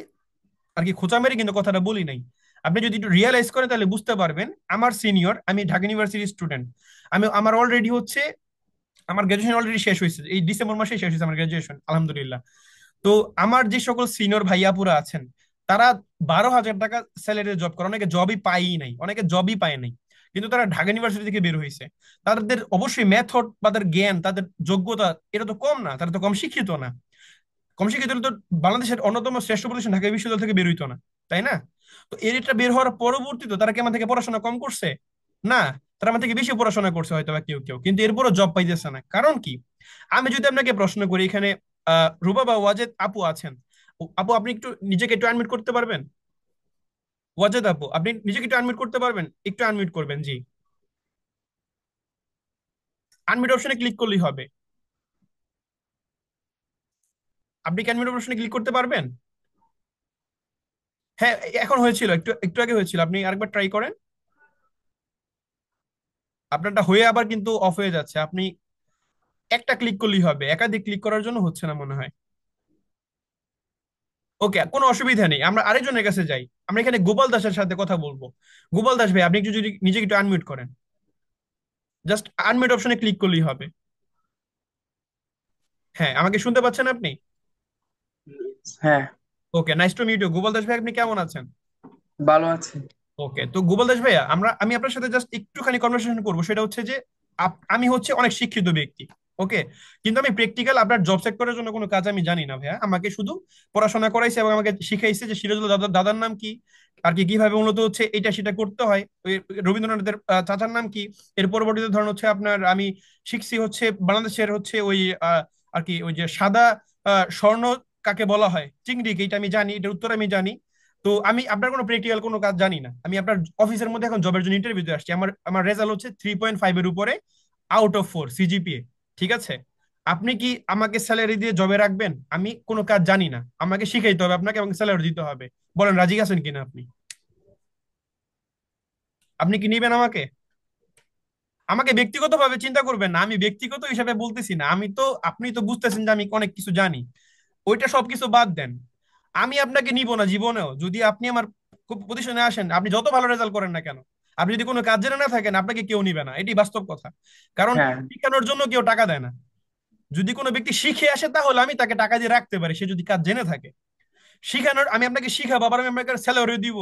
আর কি খোঁচা মেরে কিন্তু কথাটা বলি নাই। আপনি যদি একটু রিয়েলাইজ করেন তাহলে বুঝতে পারবেন। আমার সিনিয়র, আমি ঢাকা ইউনিভার্সিটির স্টুডেন্ট, আমার অলরেডি হচ্ছে আমার গ্রাজুয়েশন অলরেডি শেষ হয়েছে, এই ডিসেম্বর মাসে শেষ হয়েছে আমার গ্রাজুয়েশন, আলহামদুলিল্লাহ। তো আমার যে সকল সিনিয়র ভাইয়াপুরা আছেন, তারা 12,000 টাকা স্যালারি জব করে, অনেকে জবই পায়ই নাই, অনেকে জবই পায় নাই, কিন্তু তারা ঢাকা ইউনিভার্সিটি থেকে বের হয়েছে। তাদের অবশ্যই মেথড, তাদের জ্ঞান, তাদের যোগ্যতা, এটা তো কম না, তারা তো কম শিক্ষিত না। কম শিক্ষিত হলে তো বাংলাদেশের অন্যতম শ্রেষ্ঠ প্রতিষ্ঠান ঢাকা বিশ্ববিদ্যালয় থেকে বের হইতো না, তাই না? তো এটা বের হওয়ার পরবর্তীতে তারা কি আমার থেকে পড়াশোনা কম করছে? না, তারা আমার থেকে বেশি পড়াশোনা করছে হয়তো বা কেউ কেউ, কিন্তু এরপরও জব পাইতেছে না। কারণ কি? আমি যদি আপনাকে প্রশ্ন করি, এখানে রুবা বা ওয়াজেদ আপু আছেন, আপু আপনি একটু নিজেকে একটু অ্যাডমিট করতে পারবেন? ওয়াজেদ আপু, আপনি নিজেকে একটু আনমিউট করতে পারবেন? একটু আনমিউট করবেন, জি। আনমিউট অপশনে ক্লিক করলেই হবে। আপনি কি আনমিউট অপশনে ক্লিক করতে পারবেন? হ্যাঁ, এখন হয়েছিল, একটু একটু আগে হয়েছিল, আপনি আরেকবার ট্রাই করেন। আপনারটা হয়ে আবার কিন্তু অফ হয়ে যাচ্ছে। আপনি একটা ক্লিক করলেই হবে, একাধিক ক্লিক করার জন্য হচ্ছে না মনে হয়। ওকে, কোনো অসুবিধা নেই, আমরা আরেকজনের কাছে যাই। আমরা এখানে গোপাল দাসের সাথে কথা বলবো। গোপাল দাস ভাই, আপনি একটু যদি নিজেকে একটু আনমিউট করেন, জাস্ট আনমিউট অপশনে ক্লিক করলেই হবে। হ্যাঁ, আমাকে শুনতে পাচ্ছেন আপনি? হ্যাঁ, okay, nice to meet you Gopal Das ভাই, আপনি কেমন আছেন? ভালো আছে। ওকে, তো গোপাল দাস ভাইয়া, আমি আপনার সাথে জাস্ট একটুখানি কনভারসেশন করবো। সেটা হচ্ছে যে আমি হচ্ছে অনেক শিক্ষিত ব্যক্তি। ওকে, কিন্তু আমি প্র্যাকটিক্যাল আপনার জব সেক্টরের জন্য কোনো কাজ আমি জানি না ভাইয়া। আমাকে শুধু পড়াশোনা করাইছে এবং আমাকে শিখাইছে যে সিরাজুল দাদার দাদার নাম কি, আর কি কিভাবে মূলত হচ্ছে এটা সেটা করতে হয়। ওই রবীন্দ্রনাথের চাচার নাম কি। এর পরবর্তীতে ধরুন হচ্ছে আপনার আমি শিখছি হচ্ছে বাংলাদেশের হচ্ছে ওই আর কি ওই যে সাদা স্বর্ণ কাকে বলা হয়, চিংড়িকে, এটা আমি জানি, এটার উত্তর আমি জানি। তো আমি আপনার কোনো প্র্যাকটিক্যাল কোনো কাজ জানি না। আমি আপনার অফিসের মধ্যে এখন জবের জন্য ইন্টারভিউতে আসছি। আমার আমার রেজাল্ট হচ্ছে 3.5 এর উপরে, আউট অফ 4 সিজিপিএ। ঠিক আছে, আপনি কি আমাকে স্যালারি দিয়ে জবে রাখবেন? আমি কোনো কাজ জানি না, আমাকে শিখাইতে হবে আপনাকে এবং স্যালারি দিতে হবে। বলেন রাজি আছেন কিনা আপনি? আপনি কি নিবেন আমাকে? আমাকে ব্যক্তিগতভাবে চিন্তা করবেন না, আমি ব্যক্তিগত হিসাবে বলতেছি না। আমি তো, আপনি তো বুঝতেছেন যে আমি অনেক কিছু জানি। ওইটা সবকিছু বাদ দেন, আমি আপনাকে নিব না জীবনেও। যদি আপনি আমার পজিশনে আসেন, আপনি যত ভালো রেজাল্ট করেন না কেন, আপনি যদি কোনো কাজ জেনে না থাকেন, আপনাকে কেউ নিবে না, এটি বাস্তব কথা। কারণ হ্যাঁ, শিখানোর জন্য কেউ টাকা দেয় না। যদি কোনো ব্যক্তি শিখে আসে তাহলে আমি তাকে টাকা দিয়ে রাখতে পারি, সে যদি কাজ জেনে থাকে। শিখানোর, আমি আপনাকে শিখাবো আবার আমি আপনাকে স্যালারি দিব,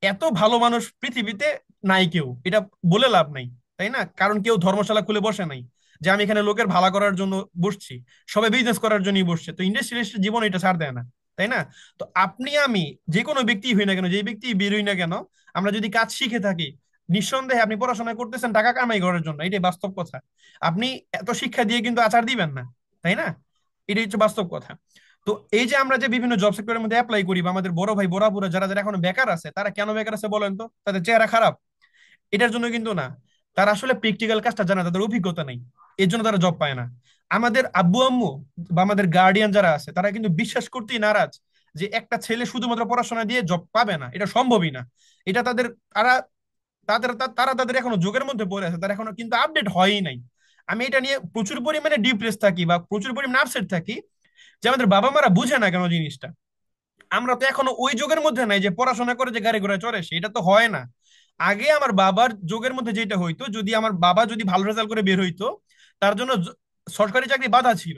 এত ভালো মানুষ পৃথিবীতে নাই কেউ। এটা বলে লাভ নাই, তাই না? কারণ কেউ ধর্মশালা খুলে বসে নাই যে আমি এখানে লোকের ভালো করার জন্য বসছি। সবাই বিজনেস করার জন্যই বসছে। তো ইন্ডাস্ট্রিয়ালিস্ট জীবন এটা ছাড় দেয় না, তাই না? তো আপনি আমি যে কোনো ব্যক্তি হই না কেন, যে ব্যক্তি বেরোই না কেন, আমরা যদি কাজ শিখে থাকি, নিঃসন্দেহে আপনি পড়াশোনা করতেছেন টাকা কামাই করার জন্য, এটাই বাস্তব কথা। আপনি এত শিক্ষা দিয়ে কিন্তু আচার দিবেন না, তাই না? এটাই হচ্ছে বাস্তব কথা। তো এই যে আমরা যে বিভিন্ন জব সেক্টরের মধ্যে অ্যাপ্লাই করি, বা আমাদের বড় ভাই বড় আপুরা যারা যারা এখনো বেকার আছে, তারা কেন বেকার আছে বলেন তো? তাদের চেহারা খারাপ? এটার জন্য কিন্তু না, তারা আসলে প্র্যাকটিক্যাল কাজটা জানে, তাদের অভিজ্ঞতা নেই, এর জন্য তারা জব পায় না। আমাদের আব্বু আম্মু বা আমাদের গার্ডিয়ান যারা আছে, তারা কিন্তু বিশ্বাস করতেই নারাজ যে একটা ছেলে শুধুমাত্র পড়াশোনা দিয়ে জব পাবে না, এটা সম্ভবই না। এটা তাদের, তারা তারা তাদের এখনো যুগের মধ্যে পড়ে আছে, তারা এখনো কিন্তু আপডেট হয়ই নাই। আমি এটা নিয়ে প্রচুর পরিমাণে ডিপ্রেস থাকি বা প্রচুর পরিমাণে আপসেট থাকি যে আমাদের বাবা মারা বুঝে না কেন জিনিসটা। আমরা তো এখনো ওই যুগের মধ্যে নাই যে পড়াশোনা করে যে গাড়ি ঘোড়া চড়ে, সেটা তো হয় না। আগে আমার বাবার যুগের মধ্যে যেটা হইতো, যদি আমার বাবা যদি ভালো রেজাল্ট করে বের হইতো, তার জন্য সরকারি চাকরি বাধা ছিল।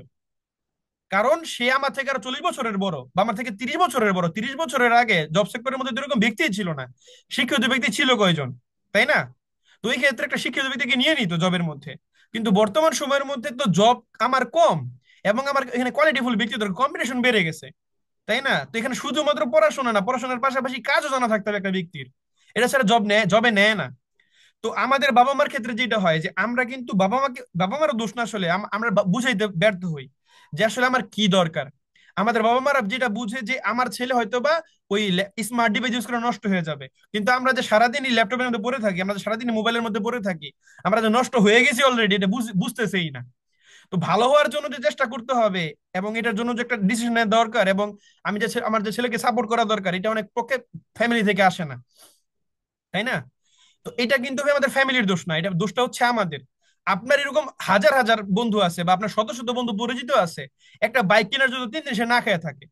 কারণ সে আমার থেকে আরো 40 বছরের বড়, বা আমার থেকে 30 বছরের বড়। 30 বছরের আগে জব সেক্টরের মধ্যে তো এরকম ব্যক্তিই ছিল না। শিক্ষিত ব্যক্তি ছিল কয়জন, তাই না? তো এই ক্ষেত্রে একটা শিক্ষিত ব্যক্তিকে নিয়ে নিত জবের মধ্যে। কিন্তু বর্তমান সময়ের মধ্যে তো জব আমার কম, এবং আমার এখানে কোয়ালিটিফুল ব্যক্তি দরকার, কম্পিটিশন বেড়ে গেছে, তাই না? তো এখানে শুধুমাত্র পড়াশোনা না, পড়াশোনার পাশাপাশি কাজও জানা থাকতে হবে একটা ব্যক্তির। এটা ছাড়া জবে নেয় না। তো আমাদের বাবা মার ক্ষেত্রে যেটা হয় যে আমরা কিন্তু বাবা মারও দোষ না আসলে, আমরা বুঝাইতে ব্যর্থ হই যে আসলে আমার কি দরকার। আমাদের বাবা মারা যেটা বুঝে যে আমার ছেলে হয়তো বা ওই স্মার্ট ডিভাইস ইউজ করে নষ্ট হয়ে যাবে, কিন্তু আমরা যে সারাদিন ল্যাপটপের মধ্যে পড়ে থাকি, আমরা যে সারাদিন মোবাইলের মধ্যে পড়ে থাকি, আমরা যে নষ্ট হয়ে গেছি অলরেডি, এটা বুঝতেছেই না। তো ভালো হওয়ার জন্য যে চেষ্টা করতে হবে, এবং এটার জন্য যে একটা ডিসিশন নেওয়া দরকার, এবং আমি যে আমার যে ছেলেকে সাপোর্ট করা দরকার, এটা অনেক পক্ষে ফ্যামিলি থেকে আসে না, তাই না? তো এটা কিন্তু ভাই আমাদের ফ্যামিলির দোষ না, এটা দোষটা হচ্ছে আমাদের। আপনার এরকম হাজার হাজার বন্ধু আছে, বা আপনার শত শত বন্ধু পরিচিত আছে, একটা বাইক কেনার জন্য 3 দিন সে না খেয়ে থাকে,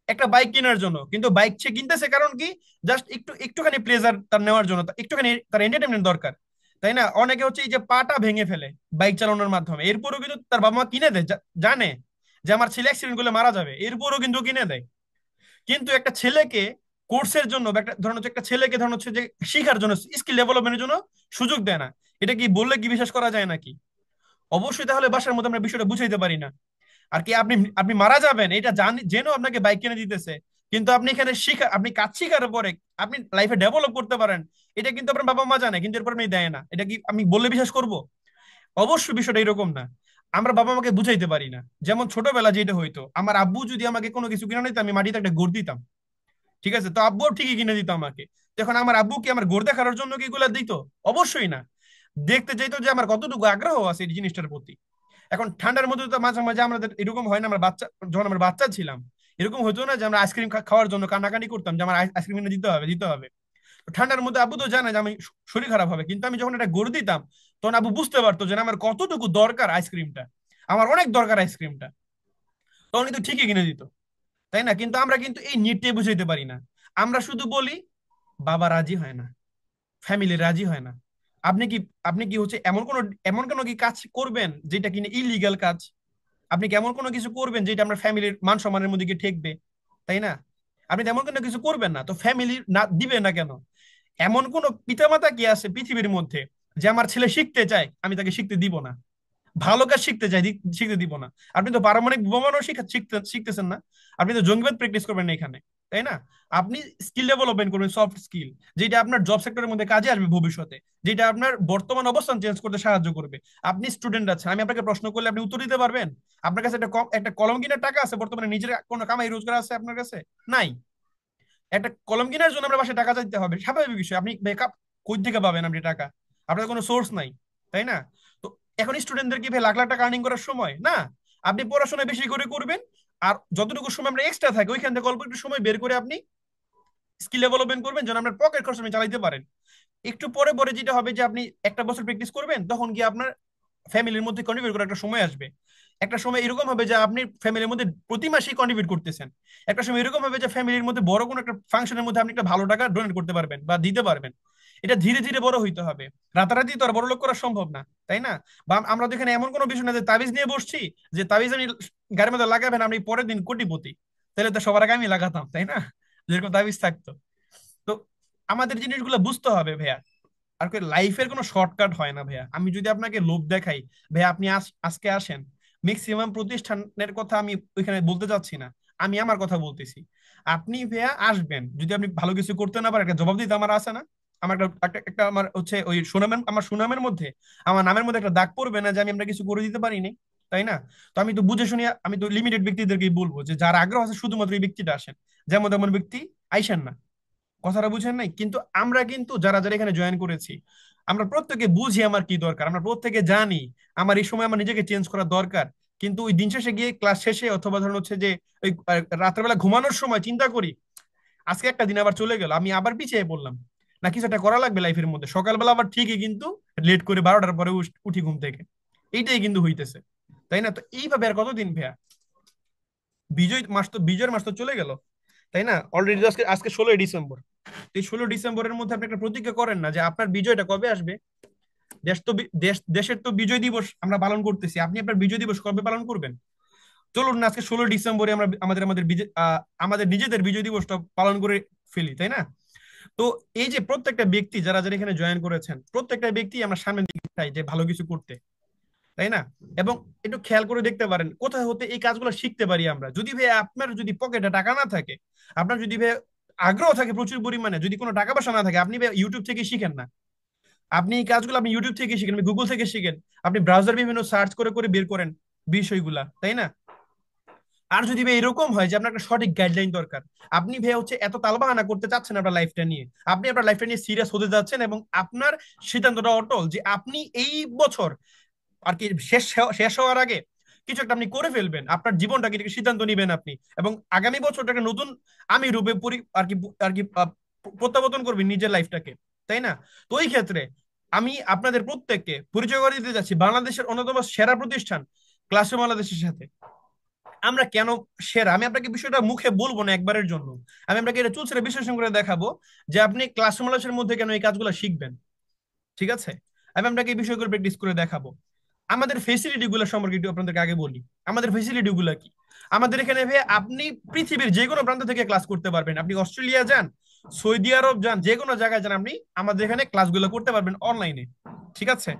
একটা বাইক কেনার জন্য। কিন্তু বাইক সে কিনতেছে কারণ কি? জাস্ট একটুখানি প্লেজার তার নেওয়ার জন্য, একটুখানি তার এন্টারটেনমেন্ট দরকার, তাই না? অনেকে হচ্ছে এই যে পাটা ভেঙে ফেলে বাইক চালানোর মাধ্যমে, এরপরও কিন্তু তার বাবা মা কিনে দেয়, জানে যে আমার ছেলে অ্যাক্সিডেন্ট করলে মারা যাবে, এরপরও কিন্তু কিনে দেয়। কিন্তু একটা ছেলেকে কোর্সের জন্য, বা একটা ধরুন হচ্ছে একটা ছেলেকে ধরুন হচ্ছে যে শিখার জন্য, স্কিল ডেভেলপমেন্টের জন্য সুযোগ দেয় না, এটা কি বললে কি বিশ্বাস করা যায় নাকি? অবশ্যই। তাহলে বাসার মধ্যে আমরা বিষয়টা বুঝাইতে পারি না। আর কি আপনি আপনি মারা যাবেন এটা জেনেও আপনাকে বাইক কিনে দিতেছে, কিন্তু আপনি এখানে আপনি কাজ শিখার পরে আপনি লাইফে ডেভেলপ করতে পারেন, এটা কিন্তু আপনার বাবা মা জানে, কিন্তু এরপর আপনি দেয় না, এটা কি আমি বললে বিশ্বাস করব? অবশ্যই বিষয়টা এরকম না। আমরা বাবা মাকে বুঝাইতে পারি না। যেমন ছোটবেলা যেটা হইতো, আমার আব্বু যদি আমাকে কোনো কিছু কিনে নিত, আমি মাটিতে একটা গড় দিতাম, ঠিক আছে? তো আব্বুও ঠিকই কিনে দিত আমাকে। এখন আমার আব্বু কি আমার গোর দেখানোর জন্য কি এগুলা দিত? অবশ্যই না। দেখতে চাইতো যে আমার কতটুকু আগ্রহ আছে এই জিনিসটার প্রতি। এখন ঠান্ডার মধ্যে তো মাঝে মাঝে আমাদের এরকম হয় না, আমরা বাচ্চা যখন আমরা বাচ্চা ছিলাম এরকম হতো না যে আমরা আইসক্রিম খাওয়ার জন্য কান্নাকানি করতাম যে আমার আইসক্রিম এনে দিতে হবে দিতে হবে। তো ঠান্ডার মধ্যে আব্বু তো জানে যে আমি শরীর খারাপ হবে, কিন্তু আমি যখন এটা গড়ে দিতাম তখন আব্বু বুঝতে পারতো যে না, আমার কতটুকু দরকার আইসক্রিমটা, আমার অনেক দরকার আইসক্রিমটা, তখন কিন্তু ঠিকই কিনে দিত। তাই না? কিন্তু আমরা কিন্তু এই নিডটাই বুঝাইতে পারি না। আমরা শুধু বলি বাবা রাজি হয় না, ফ্যামিলি রাজি হয় না। আপনি কি আপনি কি হচ্ছে এমন কোনো কি কাজ করবেন যেটা কিনা ইলিগাল কাজ? আপনি কি এমন কোনো কিছু করবেন যেটা আমরা ফ্যামিলির মান সম্মানের মধ্যে গিয়ে ঠেকবে? তাই না? আপনি তেমন কোনো কিছু করবেন না, তো ফ্যামিলি না দিবে না কেন? এমন কোন পিতামাতা কি আছে পৃথিবীর মধ্যে যে আমার ছেলে শিখতে চায় আমি তাকে শিখতে দিব না, ভালো কাজ শিখতে চাই শিখতে দিব না? আপনি তো পারমাণবিক বোমানো শিখতেছেন না, আপনি তো জঙ্গিবাদ প্র্যাকটিস করবেন না এখানে, তাই না? আপনি স্কিল ডেভেলপমেন্ট করবেন, সফট স্কিল, যেটা আপনার জব সেক্টরের মধ্যে কাজে আসবে ভবিষ্যতে, যেটা আপনার বর্তমান অবস্থান চেঞ্জ করতে সাহায্য করবে। আপনি স্টুডেন্ট আছেন, আমি আপনাকে প্রশ্ন করলে আপনি উত্তর দিতে পারবেন? আপনার কাছে একটা কলম কিনার টাকা আছে বর্তমানে? নিজের কোনো কামাই রোজগার আছে আপনার কাছে? নাই। একটা কলম কেনার জন্য আমরা বাসায় টাকা চাইতে হবে, স্বাভাবিক বিষয়। আপনি বেকআপ কই থেকে পাবেন আপনি টাকা? আপনার কোনো সোর্স নাই, তাই না? তো এখন স্টুডেন্টদের কি ভাই লাখ লাখ টাকা আর্নিং করার সময় না? আপনি পড়াশোনা বেশি করে করবেন, আর যতটুকু সময় আমরা এক্সট্রা থাকে ওইখান থেকে অল্প একটু সময় বের করে আপনি স্কিল ডেভেলপমেন্ট করবেন যেন আপনার পকেট খরচ আপনি চালাইতে পারেন। একটু পরে পরে যেটা হবে যে আপনি একটা বছর প্র্যাকটিস করবেন, তখন কি আপনার ফ্যামিলির মধ্যে কন্ট্রিবিউট করার একটা সময় আসবে। একটা সময় এরকম হবে যে আপনি ফ্যামিলির মধ্যে প্রতি মাসেই কন্ট্রিবিউট করতেছেন। একটা সময় এরকম হবে যে ফ্যামিলির মধ্যে বড় কোনো একটা ফাংশনের মধ্যে আপনি একটা ভালো টাকা ডোনেট করতে পারবেন বা দিতে পারবেন। এটা ধীরে ধীরে বড় হইতে হবে, রাতারাতি তো আর বড় লোক করা সম্ভব না, তাই না? বা আমরা তো এখানে এমন কোনো বিষয় না যে তাবিজ নিয়ে বসছি, যে তাবিজ আমি গাড়ির মধ্যে লাগাবেন আপনি পরের দিন কোটিপতি। তাহলে তো সবার আগে আমি লাগাতাম, তাই না? যেরকম তাবিজ থাকতো। তো আমাদের জিনিসগুলো বুঝতে হবে ভাইয়া। আর লাইফের কোনো শর্টকাট হয় না ভাইয়া। আমি যদি আপনাকে লোভ দেখাই, ভাইয়া আপনি আজকে আসেন, ম্যাক্সিমাম প্রতিষ্ঠানের কথা আমি ওইখানে বলতে চাচ্ছি না, আমি আমার কথা বলতেছি। আপনি ভাইয়া আসবেন, যদি আপনি ভালো কিছু করতে না পারেন একটা জবাব দিতে আমার আছে না? আমার একটা আমার হচ্ছে ওই সুনামের, আমার সুনামের মধ্যে, আমার নামের মধ্যে একটা দাগ পড়বে না যে আমি আমরা কিছু করে দিতে পারিনি? তাই না? তো আমি তো বুঝে শুনি, আমি তো লিমিটেড ব্যক্তিদেরকেই বলবো যে যার আগ্রহ আছে শুধুমাত্র এই ব্যক্তিটা আসেন, যেমন তেমন ব্যক্তি আইসেন না। কথাটা বুঝেন নাই? কিন্তু আমরা কিন্তু যারা যারা এখানে জয়েন করেছি, আমরা প্রত্যেকে বুঝি আমার কি দরকার, আমরা প্রত্যেকে জানি আমার এই সময় আমার নিজেকে চেঞ্জ করা দরকার। কিন্তু ওই দিন শেষে গিয়ে ক্লাস শেষে অথবা ধরুন হচ্ছে যে ওই রাতের বেলা ঘুমানোর সময় চিন্তা করি আজকে একটা দিন আবার চলে গেল, আমি আবার পিছিয়ে পড়লাম, না কিছু একটা করা লাগবে লাইফের মধ্যে। সকালবেলা আবার ঠিকই কিন্তু লেট করে 12টার পরে উঠি ঘুম থেকে। এইটাই কিন্তু হইতেছে, তাই না? তো এইভাবে আর কতদিন ভাইয়া? বিজয়ের মাস তো চলে গেল, তাই না? অলরেডি আজকে আজকে 16ই ডিসেম্বর। তো এই 16 ডিসেম্বরের মধ্যে আপনি একটা প্রতিজ্ঞা করেন না যে আপনার বিজয়টা কবে আসবে? দেশের তো বিজয় দিবস আমরা পালন করতেছি, আপনি আপনার বিজয় দিবস কবে পালন করবেন? চলুন না আজকে 16 ডিসেম্বরে আমরা আমাদের আমাদের বিজয় আমাদের নিজেদের বিজয় দিবসটা পালন করে ফেলি, তাই না? তো এই যে প্রত্যেকটা ব্যক্তি যারা যারা এখানে জয়েন করেছেন, প্রত্যেকটা ব্যক্তি আমরা সামনের দিকে চাই যে ভালো কিছু করতে, তাই না? এবং একটু খেয়াল করে দেখতে পারেন কোথায় হতে এই কাজগুলো শিখতে পারি আমরা। যদি ভাই আপনার যদি পকেটে টাকা না থাকে, আপনার যদি ভাই আগ্রহ থাকে প্রচুর পরিমাণে, যদি কোনো টাকা পয়সা না থাকে, আপনি ভাই ইউটিউব থেকে শিখেন না। আপনি এই কাজগুলো আপনি ইউটিউব থেকে শিখেন, আপনি গুগল থেকে শিখেন, আপনি ব্রাউজার বিভিন্ন সার্চ করে করে বের করেন বিষয়গুলা, তাই না? আর যদি ভাই এরকম হয় যে আপনার একটা সঠিক গাইডলাইন দরকার, আপনি ভাই হচ্ছে এত তালবাহানা করতে চাচ্ছেন আপনার লাইফটা নিয়ে, আপনি আপনার লাইফটা নিয়ে সিরিয়াস হতে যাচ্ছেন, এবং আপনার সিদ্ধান্তটা অটল যে আপনি এই বছর আর কি শেষ শেষ হওয়ার আগে কিছু একটা আপনি করে ফেলবেন, আপনার জীবনটাকে থেকে সিদ্ধান্ত নিবেন আপনি, এবং আগামী বছরটাকে নতুন আমি রূপে আর কি প্রত্যাবর্তন করবেন নিজের লাইফটাকে, তাই না? তো ওই ক্ষেত্রে আমি আপনাদের প্রত্যেককে পরিচয় করে দিতে যাচ্ছি বাংলাদেশের অন্যতম সেরা প্রতিষ্ঠান ক্লাসরুম বাংলাদেশের সাথে। আমরা কেন সেরা আমি আপনাকে বিষয়টা মুখে বলবো না একবারের জন্য, আমি আপনাকে এটা চুলচেরা বিশ্লেষণ করে দেখাবো যে আপনি ক্লাসরুম বাংলাদেশের মধ্যে কেন এই কাজগুলো শিখবেন। ঠিক আছে? আমি আপনাকে এই বিষয়গুলো প্র্যাকটিস করে দেখাবো। আমাদের ফেসিলিটি গুলো সম্পর্কে একটু আপনাদেরকে আগে বলি। আমাদের ফেসিলিটি গুলো কি? আমাদের এখানে ভাই আপনি পৃথিবীর যে কোনো প্রান্ত থেকে ক্লাস করতে পারবেন। আপনি অস্ট্রেলিয়া যান, সৌদি আরব যান, যে কোনো জায়গায় যান, আপনি আমাদের এখানে ক্লাসগুলো করতে পারবেন অনলাইনে। ঠিক আছে?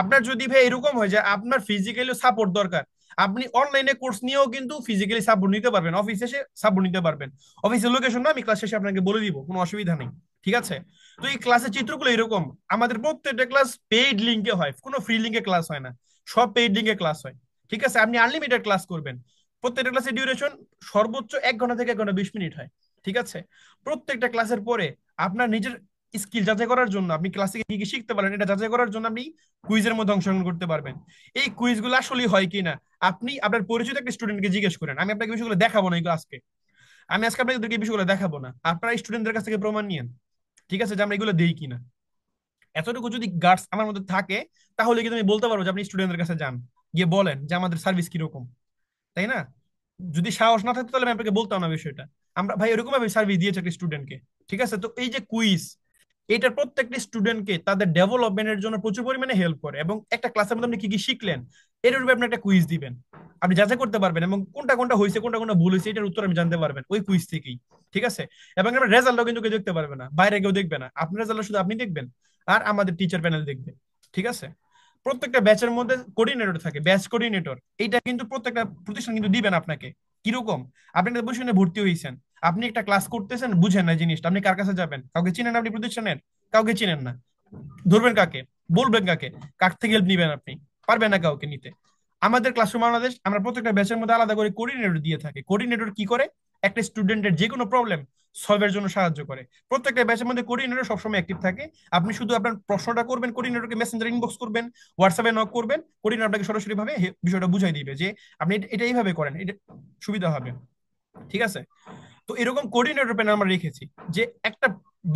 আপনার যদি ভাই এরকম হয় যে আপনার ফিজিক্যালি সাপোর্ট দরকার, আপনি অনলাইনে কোর্স নিয়েও কিন্তু ফিজিক্যালি সাপোর্ট নিতে পারবেন, অফিসে এসে সাপোর্ট নিতে পারবেন। অফিসের লোকেশন না আমি ক্লাস শেষে আপনাকে বলে দিব, কোনো অসুবিধা নেই। ঠিক আছে? তো এই ক্লাসের চিত্রগুলো এরকম। আমাদের প্রত্যেকটা ক্লাস পেইড লিঙ্কে হয়, কোনো ফ্রি লিঙ্কে ক্লাস হয় না, সব পেইড লিঙ্কে ক্লাস হয়। ঠিক আছে? আপনি আনলিমিটেড ক্লাস করবেন। প্রত্যেকটা ক্লাসের ডিউরেশন সর্বোচ্চ 1 ঘন্টা থেকে 1 ঘন্টা 20 মিনিট হয়। ঠিক আছে? প্রত্যেকটা ক্লাসের পরে আপনার নিজের স্কিল যাচাই করার জন্য, আপনি ক্লাসে কি কি শিখতে পারেন এটা যাচাই করার জন্য আপনি কুইজের মধ্যে অংশগ্রহণ করতে পারবেন। এই কুইজগুলো আসলে হয় কিনা আপনি আপনার পরিচিত একটা স্টুডেন্টকে জিজ্ঞেস করেন। আমি আপনাকে বিষয়গুলো দেখাবো না এগুলো আজকে, আমি আজকে আপনাদেরকে এই বিষয়গুলো দেখাবো না, আপনারা স্টুডেন্টদের কাছ থেকে প্রমাণ নিয়েন, ঠিক আছে, যে আমরা এগুলো দেই কিনা। এতটুকু যদি গার্ডস আমার মধ্যে থাকে তাহলে কিন্তু আমি বলতে পারবো যে আপনি স্টুডেন্টদের কাছে যান, গিয়ে বলেন যে আমাদের সার্ভিস কিরকম, তাই না? যদি সাহস না থাকতো তাহলে আমি আপনাকে বলতাম না বিষয়টা। আমরা ভাই এরকম ভাবে সার্ভিস দিয়েছে একটা স্টুডেন্টকে, ঠিক আছে। তো এই যে কুইজ, এটা প্রত্যেকটা স্টুডেন্টকে তাদের ডেভেলপমেন্টের জন্য প্রচুর পরিমাণে হেল্প করে। এবং একটা ক্লাসের মধ্যে আপনি কি কি শিখলেন এটার উপরে আপনি একটা কুইজ দিবেন, আপনি যাচাই করতে পারবেন এবং কোনটা কোনটা হয়েছে কোনটা কোনটা ভুল হয়েছে এটার উত্তর আমি জানতে পারবেন ওই কুইজ থেকেই, ঠিক আছে। এবং আপনার রেজাল্টও কিন্তু কেউ দেখতে পারবে না, বাইরে কেউ দেখবে না, আপনার রেজাল্ট শুধু আপনি দেখবেন আর আমাদের টিচার প্যানেল দেখবে, ঠিক আছে। প্রত্যেকটা ব্যাচের মধ্যে কোঅর্ডিনেটর থাকে, ব্যাচ কোঅর্ডিনেটর, এইটা কিন্তু প্রত্যেকটা প্রতিষ্ঠান কিন্তু দিবেন আপনাকে। কিরকম? আপনি একটা প্রতিষ্ঠানে ভর্তি হয়েছেন, আপনি একটা ক্লাস করতেছেন, বুঝেন না জিনিসটা, আপনি কার কাছে যাবেন? কাউকে চিনেন আপনি প্রতিষ্ঠানের? কাউকে চিনেন না, ধরবেন কাকে? বলবেন কাকে? কার থেকে হেল্প নিবেন আপনি? পারবেন না কাউকে নিতে। আমাদের ক্লাসরুম বাংলাদেশ আমরা প্রত্যেকটা ব্যাচের মধ্যে আলাদা করে কোঅর্ডিনেটর দিয়ে থাকি। কোঅর্ডিনেটর কি করে? একটা স্টুডেন্টের যে কোনো প্রবলেম সলভের জন্য সাহায্য করে। প্রত্যেকটা ব্যাচের মধ্যে কোঅর্ডিনেটর সবসময় অ্যাক্টিভ থাকে। আপনি শুধু আপনার প্রশ্নটা করবেন, কোঅর্ডিনেটরকে মেসেঞ্জার ইনবক্স করবেন, হোয়াটসঅ্যাপে নক করবেন, কোঅর্ডিনেটর আপনাকে সরাসরি ভাবে বিষয়টা বুঝাই দিবে যে আপনি এটা এইভাবে করেন, এটা সুবিধা হবে, ঠিক আছে। তো এরকম কোঅর্ডিনেটর প্যানেল আমরা রেখেছি, যে একটা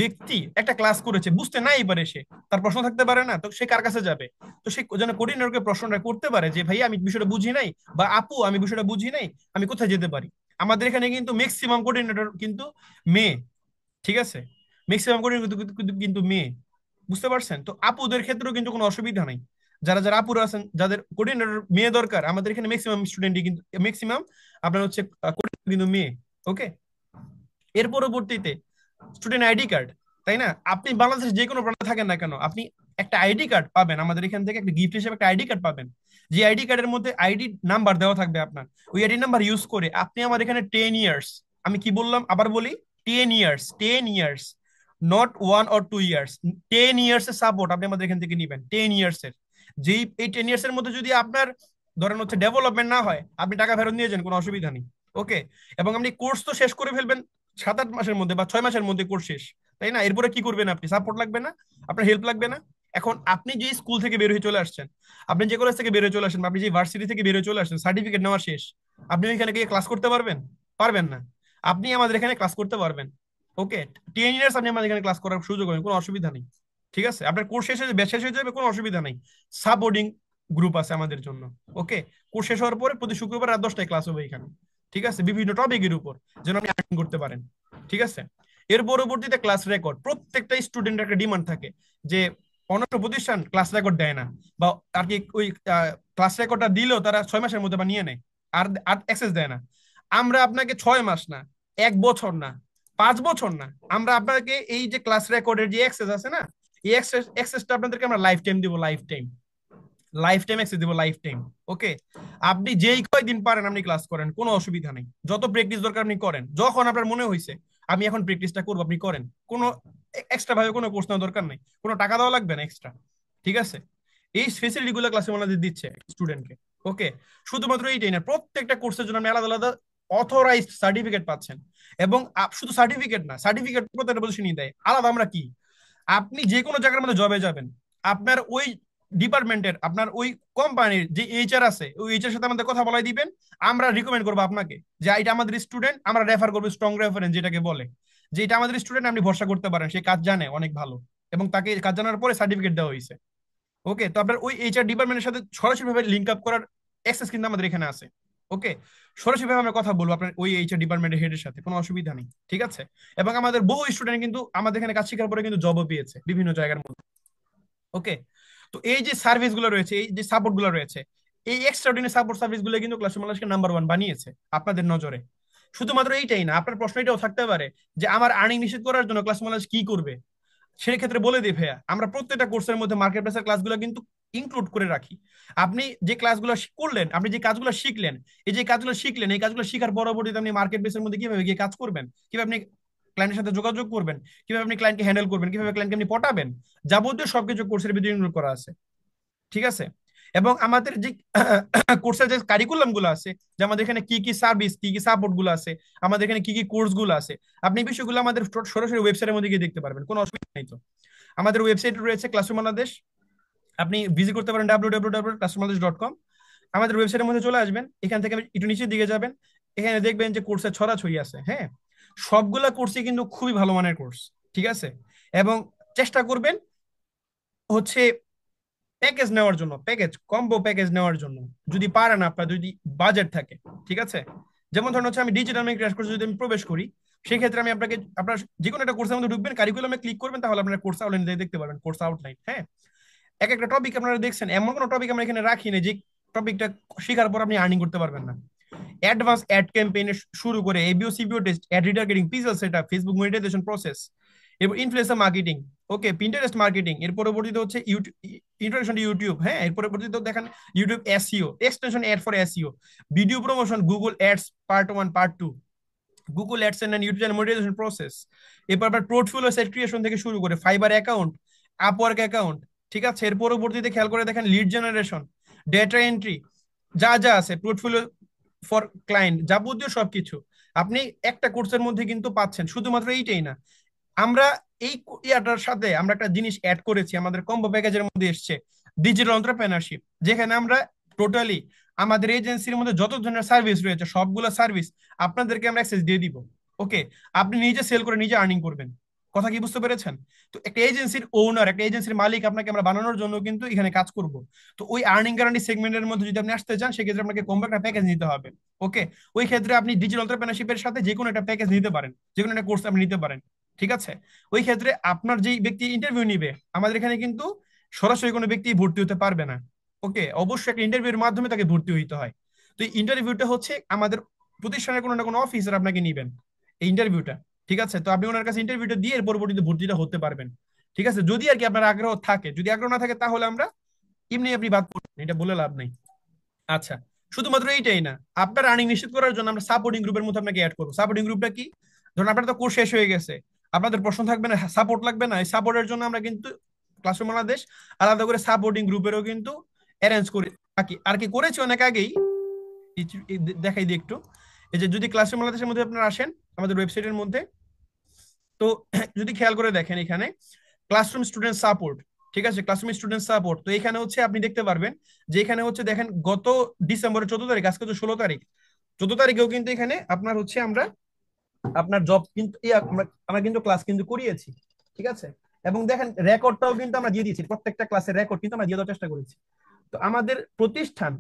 ব্যক্তি একটা ক্লাস করেছে, বুঝতে নাই পারে, সে তার প্রশ্ন থাকতে পারে না, তো সে কার কাছে যাবে? তো সে যেন কোঅর্ডিনেটরকে প্রশ্নটা করতে পারে যে ভাই আমি বিষয়টা বুঝি নাই, বা আপু আমি বিষয়টা বুঝি নাই, আমি কোথায় যেতে পারি। আমাদের এখানে কিন্তু ম্যাক্সিমাম কোঅর্ডিনেটর কিন্তু মেয়ে, ঠিক আছে। ম্যাক্সিমাম কোঅর্ডিনেটর কিন্তু মেয়ে, বুঝতে পারছেন? তো আপুদের ক্ষেত্রেও কিন্তু কোনো অসুবিধা নাই। যারা যারা আপুরা আছেন যাদের কোঅর্ডিনেটর মেয়ে দরকার, আমাদের এখানে ম্যাক্সিমাম স্টুডেন্টই কিন্তু, ম্যাক্সিমাম আপনার হচ্ছে coordinator কিন্তু মেয়ে। ওকে, এর পরবর্তীতে স্টুডেন্ট আইডি কার্ড, তাই না? আপনি বাংলাদেশের যে কোনো প্রান্তে থাকেন না কেন, আপনি একটা আইডি কার্ড পাবেন আমাদের এখান থেকে, একটা গিফট হিসেবে একটা আইডি কার্ড পাবেন। যে আইডি কার্ডের মধ্যে আইডি নাম্বার দেওয়া থাকবে আপনার, ওই আইডি নাম্বার ইউজ করে আপনি আমার এখানে 10 ইয়ার্স, আমি কি বললাম আবার বলি, 10 years, 10 years, not 1 or 2 years, 10 years এর সাপোর্ট আপনি আমাদের এখান থেকে নিবেন, 10 ইয়ার্স এর। যেই এই 10 ইয়ার্স এর মধ্যে যদি আপনার ধরেন হচ্ছে ডেভেলপমেন্ট না হয়, আপনি টাকা ফেরত নিয়ে যান, কোনো অসুবিধা নেই। ওকে, এবং আপনি কোর্স তো শেষ করে ফেলবেন 7-8 মাসের মধ্যে বা 6 মাসের মধ্যে কোর্স শেষ, তাই না? এরপরে কি করবেন আপনি? সাপোর্ট লাগবে না? আপনার হেল্প লাগবে না? এখন আপনি যে স্কুল থেকে বের হয়ে চলে আসছেন, আপনি যে কলেজ থেকে বের হয়ে চলে আসেন, বা আপনি যে ভার্সিটি থেকে বের হয়ে চলে আসছেন, সার্টিফিকেট নেওয়া শেষ, আপনি ওইখানে গিয়ে ক্লাস করতে পারবেন? পারবেন না। আপনি আমাদের এখানে ক্লাস করতে পারবেন। ওকে, 10 ইয়ার্স আপনি আমাদের এখানে ক্লাস করার সুযোগ হবে, কোনো অসুবিধা নেই, ঠিক আছে। আপনার কোর্স শেষ হয়ে যাবে, শেষ হয়ে যাবে, কোনো অসুবিধা নেই। সাপোর্টিং গ্রুপ আছে আমাদের জন্য। ওকে, কোর্স শেষ হওয়ার পরে প্রতি শুক্রবার রাত 10টায় ক্লাস হবে এখানে, ঠিক আছে, বিভিন্ন টপিকের উপর, যেন আপনি আর্ন করতে পারেন, ঠিক আছে। এর পরবর্তীতে ক্লাস রেকর্ড, প্রত্যেকটা স্টুডেন্টের একটা ডিমান্ড থাকে যে অন্য প্রতিষ্ঠান ক্লাস রেকর্ড দেয় না, বা আর কি ওই ক্লাস রেকর্ডটা দিলেও তারা 6 মাসের মধ্যে বা নিয়ে নেয়, আর আর অ্যাক্সেস দেয় না। আমরা আপনাকে 6 মাস না, 1 বছর না, 5 বছর না, আমরা আপনাকে এই যে ক্লাস রেকর্ডের যে অ্যাক্সেস আছে না, এই অ্যাক্সেসটা আপনাদেরকে আমরা লাইফ টাইম দিব, life time, life time access দিব, লাইফ টাইম। ওকে, আপনি যেই কয়দিন পারেন আপনি ক্লাস করেন, কোনো অসুবিধা নেই, যত প্র্যাকটিস দরকার আপনি করেন, যখন আপনার মনে হয়েছে আমি এখন প্র্যাকটিসটা করবো আপনি করেন, কোনো এক্সট্রা ভাবে কোনো কোর্স নেওয়ার দরকার নেই, কোনো টাকা দেওয়া লাগবে না এক্সট্রা, ঠিক আছে। এই ফেসিলিটি গুলো ক্লাসে আমাদের দিচ্ছে স্টুডেন্টকে। ওকে, শুধুমাত্র এইটাই না, প্রত্যেকটা কোর্সের জন্য আপনি আলাদা আলাদা অথরাইজড সার্টিফিকেট পাচ্ছেন। এবং শুধু সার্টিফিকেট না, সার্টিফিকেট প্রত্যেকটা পজিশনই দেয় আলাদা। আমরা কি, আপনি যে কোনো জায়গার মধ্যে জবে যাবেন, আপনার ওই ডিপার্টমেন্টের, আপনার ওই কোম্পানির যে এইচআর আছে, ওই এইচআর সাথে আমাদের কথা বলাই দিবেন, আমরা রিকমেন্ড করবো আপনাকে যে এটা আমাদের স্টুডেন্ট, আমরা রেফার করবো, স্ট্রং রেফারেন্স যেটাকে বলে, যে এটা আমাদের স্টুডেন্ট, আপনি ভরসা করতে পারেন, সে কাজ জানে অনেক ভালো, এবং তাকে কাজ জানার পরে সার্টিফিকেট দেওয়া হয়েছে। ওকে, তো আপনার ওই এইচআর ডিপার্টমেন্টের সাথে সরাসরি ভাবে লিঙ্ক আপ করার অ্যাক্সেস কিন্তু আমাদের এখানে আছে। ওকে, সরাসরি ভাবে আমরা কথা বলবো আপনার ওই এইচআর ডিপার্টমেন্টের হেডের সাথে, কোনো অসুবিধা নেই, ঠিক আছে। এবং আমাদের বহু স্টুডেন্ট কিন্তু আমাদের এখানে কাজ শেখার পরে কিন্তু জবও পেয়েছে বিভিন্ন জায়গার মধ্যে। ওকে, তো এই যে সার্ভিস গুলো রয়েছে, এই যে সাপোর্ট গুলো রয়েছে, এই এক্সট্রাঅর্ডিনারি সাপোর্ট সার্ভিস গুলো কিন্তু ক্লাস বাংলাদেশকে নাম্বার 1 বানিয়েছে আপনাদের নজরে। শুধুমাত্র এইটাই না, আপনার প্রশ্ন এটাও থাকতে পারে যে আমার আর্নিং নিশ্চিত করার জন্য ক্লাস বাংলাদেশ কি করবে। সেই ক্ষেত্রে বলে দিই ভাইয়া, আমরা প্রত্যেকটা কোর্সের মধ্যে মার্কেট প্লেসের ক্লাসগুলো কিন্তু ইনক্লুড করে রাখি। আপনি যে ক্লাসগুলো করলেন, আপনি যে কাজগুলো শিখলেন, এই যে কাজগুলো শিখলেন, এই কাজগুলো শিখার পরবর্তীতে আপনি মার্কেট প্লেসের মধ্যে কিভাবে গিয়ে কাজ করবেন, কিভাবে আপনি ক্লায়েন্টের সাথে যোগাযোগ করবেন, কিভাবে আপনি ক্লায়েন্টকে হ্যান্ডেল করবেন, কিভাবে ক্লায়েন্টকে আপনি পটাবেন, যাবতীয় সবকিছু কোর্সের ভিতরে ইনক্লুড করা আছে, ঠিক আছে। এবং আমাদের যে কোর্সের যে কারিকুলাম গুলো আছে, যে আমাদের এখানে কি কি সার্ভিস, কি কি সাপোর্ট গুলো আছে, আমাদের এখানে কি কি কোর্স গুলো আছে, আপনি এই বিষয়গুলো আমাদের সরাসরি ওয়েবসাইটের মধ্যে গিয়ে দেখতে পারবেন, কোনো অসুবিধা নেই। তো আমাদের ওয়েবসাইট রয়েছে ক্লাসরুম বাংলাদেশ, আপনি ভিজিট করতে পারেন www.classroombaংলাদেশ.com। আমাদের ওয়েবসাইটের মধ্যে চলে আসবেন, এখান থেকে একটু নিচের দিকে যাবেন, এখানে দেখবেন যে কোর্সের ছড়াছড়ি আছে। হ্যাঁ, সবগুলা কোর্সই কিন্তু খুবই ভালো মানের কোর্স, ঠিক আছে। এবং চেষ্টা করবেন হচ্ছে প্যাকেজ নেওয়ার জন্য, প্যাকেজ কম্বো প্যাকেজ নেওয়ার জন্য, যদি পারেন আপনার, যদি বাজেট থাকে, ঠিক আছে। যেমন ধরুন হচ্ছে আমি ডিজিটাল মার্কেটিং ক্র্যাশ কোর্সে যদি আমি প্রবেশ করি, সেই ক্ষেত্রে আমি আপনাকে, আপনার যে কোনো একটা কোর্সের মধ্যে ঢুকবেন, কারিকুলামে ক্লিক করবেন, তাহলে আপনার কোর্স আউটলাইন দেখতে পারবেন, কোর্স আউটলাইন। হ্যাঁ, এক একটা টপিক আপনারা দেখছেন, এমন কোনো টপিক আমরা এখানে রাখি না যে টপিকটা শেখার পর আপনি আর্নিং করতে পারবেন না। অ্যাডভান্স অ্যাড ক্যাম্পেইন শুরু করে ABO CBO test, ad retargeting, pixel setup, Facebook monetisation process, এরপর influencer marketing, okay, Pinterest marketing, এর পরবর্তীতে হচ্ছে ইউটিউব, ইন্ট্রোডাকশন টু ইউটিউব। হ্যাঁ, এর পরবর্তীতে দেখেন YouTube SEO, extension ad for SEO, video promotion, Google ads part 1 part 2, Google AdSense and YouTube monetization process. এরপর আবার পোর্টফোলিও সেট ক্রিয়েশন থেকে শুরু করে ফাইবার অ্যাকাউন্ট, আপওয়ার্ক অ্যাকাউন্ট, ঠিক আছে। এর পরবর্তীতে খেয়াল করে দেখেন লিড জেনারেশন, ডেটা এন্ট্রি, যা যা আছে, পোর্টফোলিও ফর ক্লায়েন্ট, যাবতীয় সবকিছু আপনি একটা কোর্সের মধ্যে কিন্তু পাচ্ছেন। শুধুমাত্র এইটাই না, আমরা এই ইয়াটার সাথে আমরা একটা জিনিস অ্যাড করেছি, আমাদের কম্বো প্যাকেজের মধ্যে এসছে ডিজিটাল এন্টারপ্রেনারশিপ, যেখানে আমরা টোটালি আমাদের এজেন্সির মধ্যে যত ধরনের সার্ভিস রয়েছে সবগুলো সার্ভিস আপনাদেরকে আমরা অ্যাক্সেস দিয়ে দিব। ওকে, আপনি নিজে সেল করে নিজে আর্নিং করবেন। কথা কি বুঝতে পেরেছেন? তো একটা এজেন্সির ওনার, একটা এজেন্সির মালিক আপনাকে আমরা বানানোর জন্য কিন্তু এখানে কাজ করব। তো ওই আর্নিং গ্যারান্টি সেগমেন্টের মধ্যে যদি আপনি আসতে চান, সেক্ষেত্রে আপনাকে কম্বো একটা প্যাকেজ নিতে হবে। ওকে, ওই ক্ষেত্রে আপনি ডিজিটাল এন্টারপ্রেনারশিপের সাথে যে কোনো একটা প্যাকেজ নিতে পারেন, যে কোনো একটা কোর্স আপনি নিতে পারেন, ঠিক আছে। ওই ক্ষেত্রে আপনার যেই ব্যক্তি ইন্টারভিউ নিবে, আমাদের এখানে কিন্তু সরাসরি কোনো ব্যক্তি ভর্তি হতে পারবে না। ওকে, অবশ্যই একটা ইন্টারভিউর মাধ্যমে তাকে ভর্তি হইতে হয়। তো এই ইন্টারভিউটা হচ্ছে আমাদের প্রতিষ্ঠানের কোনো না কোনো অফিসার আপনাকে নিবেন, এই ইন্টারভিউটা, ঠিক আছে। তো আপনি ওনার কাছে ইন্টারভিউটা দিয়ে এর পরবর্তীতে ভর্তিটা হতে পারবেন, ঠিক আছে। যদি আর কি আপনার আগ্রহ থাকে, যদি আগ্রহ না থাকে তাহলে আমরা এমনি আপনি বাদ পড়বেন, এটা বলে লাভ নেই। আচ্ছা, শুধুমাত্র এইটাই না, আপনার আর্নিং নিশ্চিত করার জন্য আমরা সাপোর্টিং গ্রুপের মধ্যে আপনাকে অ্যাড করবো। সাপোর্টিং গ্রুপটা কি? ধরুন আপনার তো কোর্স শেষ হয়ে গেছে, আপনাদের প্রশ্ন থাকবে না, সাপোর্ট লাগবে না, এই সাপোর্টের জন্য আমরা কিন্তু ক্লাসরুম বাংলাদেশ আলাদা করে সাপোর্টিং গ্রুপেরও কিন্তু অ্যারেঞ্জ করে থাকি, আর কি করেছি অনেক আগেই। দেখাই দিই একটু, এই যে যদি ক্লাসরুম বাংলাদেশের মধ্যে আপনারা আসেন আমাদের ওয়েবসাইটের মধ্যে, তো যদি খেয়াল করে দেখেন এখানে ক্লাসরুম স্টুডেন্ট সাপোর্ট, ঠিক আছে, ক্লাসরুম স্টুডেন্ট সাপোর্ট। তো এখানে হচ্ছে আপনি দেখতে পারবেন যে এখানে হচ্ছে দেখেন গত ডিসেম্বরের 14 তারিখ, আজকে তো 16 তারিখ, 14 তারিখেও কিন্তু এখানে আপনার হচ্ছে আমরা আপনার জব কিন্তু আমরা আমরা কিন্তু ক্লাস কিন্তু করিয়েছি, ঠিক আছে। এবং দেখেন রেকর্ডটাও কিন্তু আমরা দিয়ে দিয়েছি, প্রত্যেকটা ক্লাসের রেকর্ড কিন্তু আমরা দিয়ে দেওয়ার চেষ্টা করেছি। তো আমাদের প্রতিষ্ঠান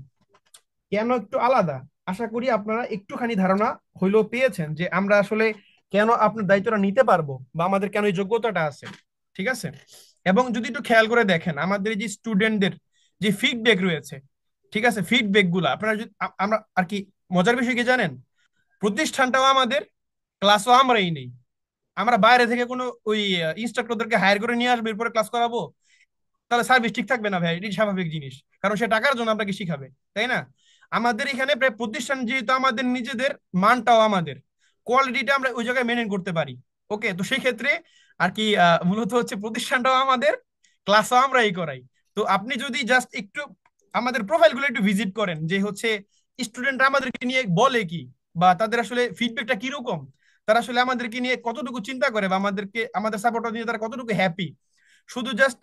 কেন একটু আলাদা, আশা করি আপনারা একটুখানি ধারণা হইলেও পেয়েছেন যে আমরা আসলে কেন আপনার দায়িত্বটা নিতে পারবো, বা আমাদের কেন এই যোগ্যতাটা আছে, ঠিক আছে। এবং যদি একটু খেয়াল করে দেখেন আমাদের এই যে স্টুডেন্টদের যে ফিডব্যাক রয়েছে, ঠিক আছে, ফিডব্যাক গুলা আপনারা যদি আমরা আর কি, মজার বিষয় কি জানেন, প্রতিষ্ঠানটাও আমাদের, ক্লাসও আমরাই নেই। আমরা বাইরে থেকে কোনো ওই ইনস্ট্রাক্টরদেরকে হায়ার করে নিয়ে আসবো, এরপরে ক্লাস করাবো, তাহলে সার্ভিস ঠিক থাকবে না ভাই, এটি স্বাভাবিক জিনিস, কারণ সে টাকার জন্য আপনাকে শিখাবে, তাই না। আমাদের এখানে প্রায় প্রতিষ্ঠান যেহেতু আমাদের নিজেদের, মানটাও আমাদের, কোয়ালিটিটা আমরা ওই জায়গায় মেনটেন করতে পারি। ওকে, তো সেই ক্ষেত্রে আর কি মূলত হচ্ছে প্রতিষ্ঠানটাও আমাদের, ক্লাসও আমরাই করাই। তো আপনি যদি জাস্ট একটু আমাদের প্রোফাইলগুলো একটু ভিজিট করেন, যে হচ্ছে স্টুডেন্টরা আমাদেরকে নিয়ে বলে কি, বা তাদের আসলে ফিডব্যাকটা কিরকম, তারা আসলে আমাদেরকে নিয়ে কতটুকু চিন্তা করে, বা আমাদেরকে, আমাদের সাপোর্টার নিয়ে তারা কতটুকু হ্যাপি, শুধু জাস্ট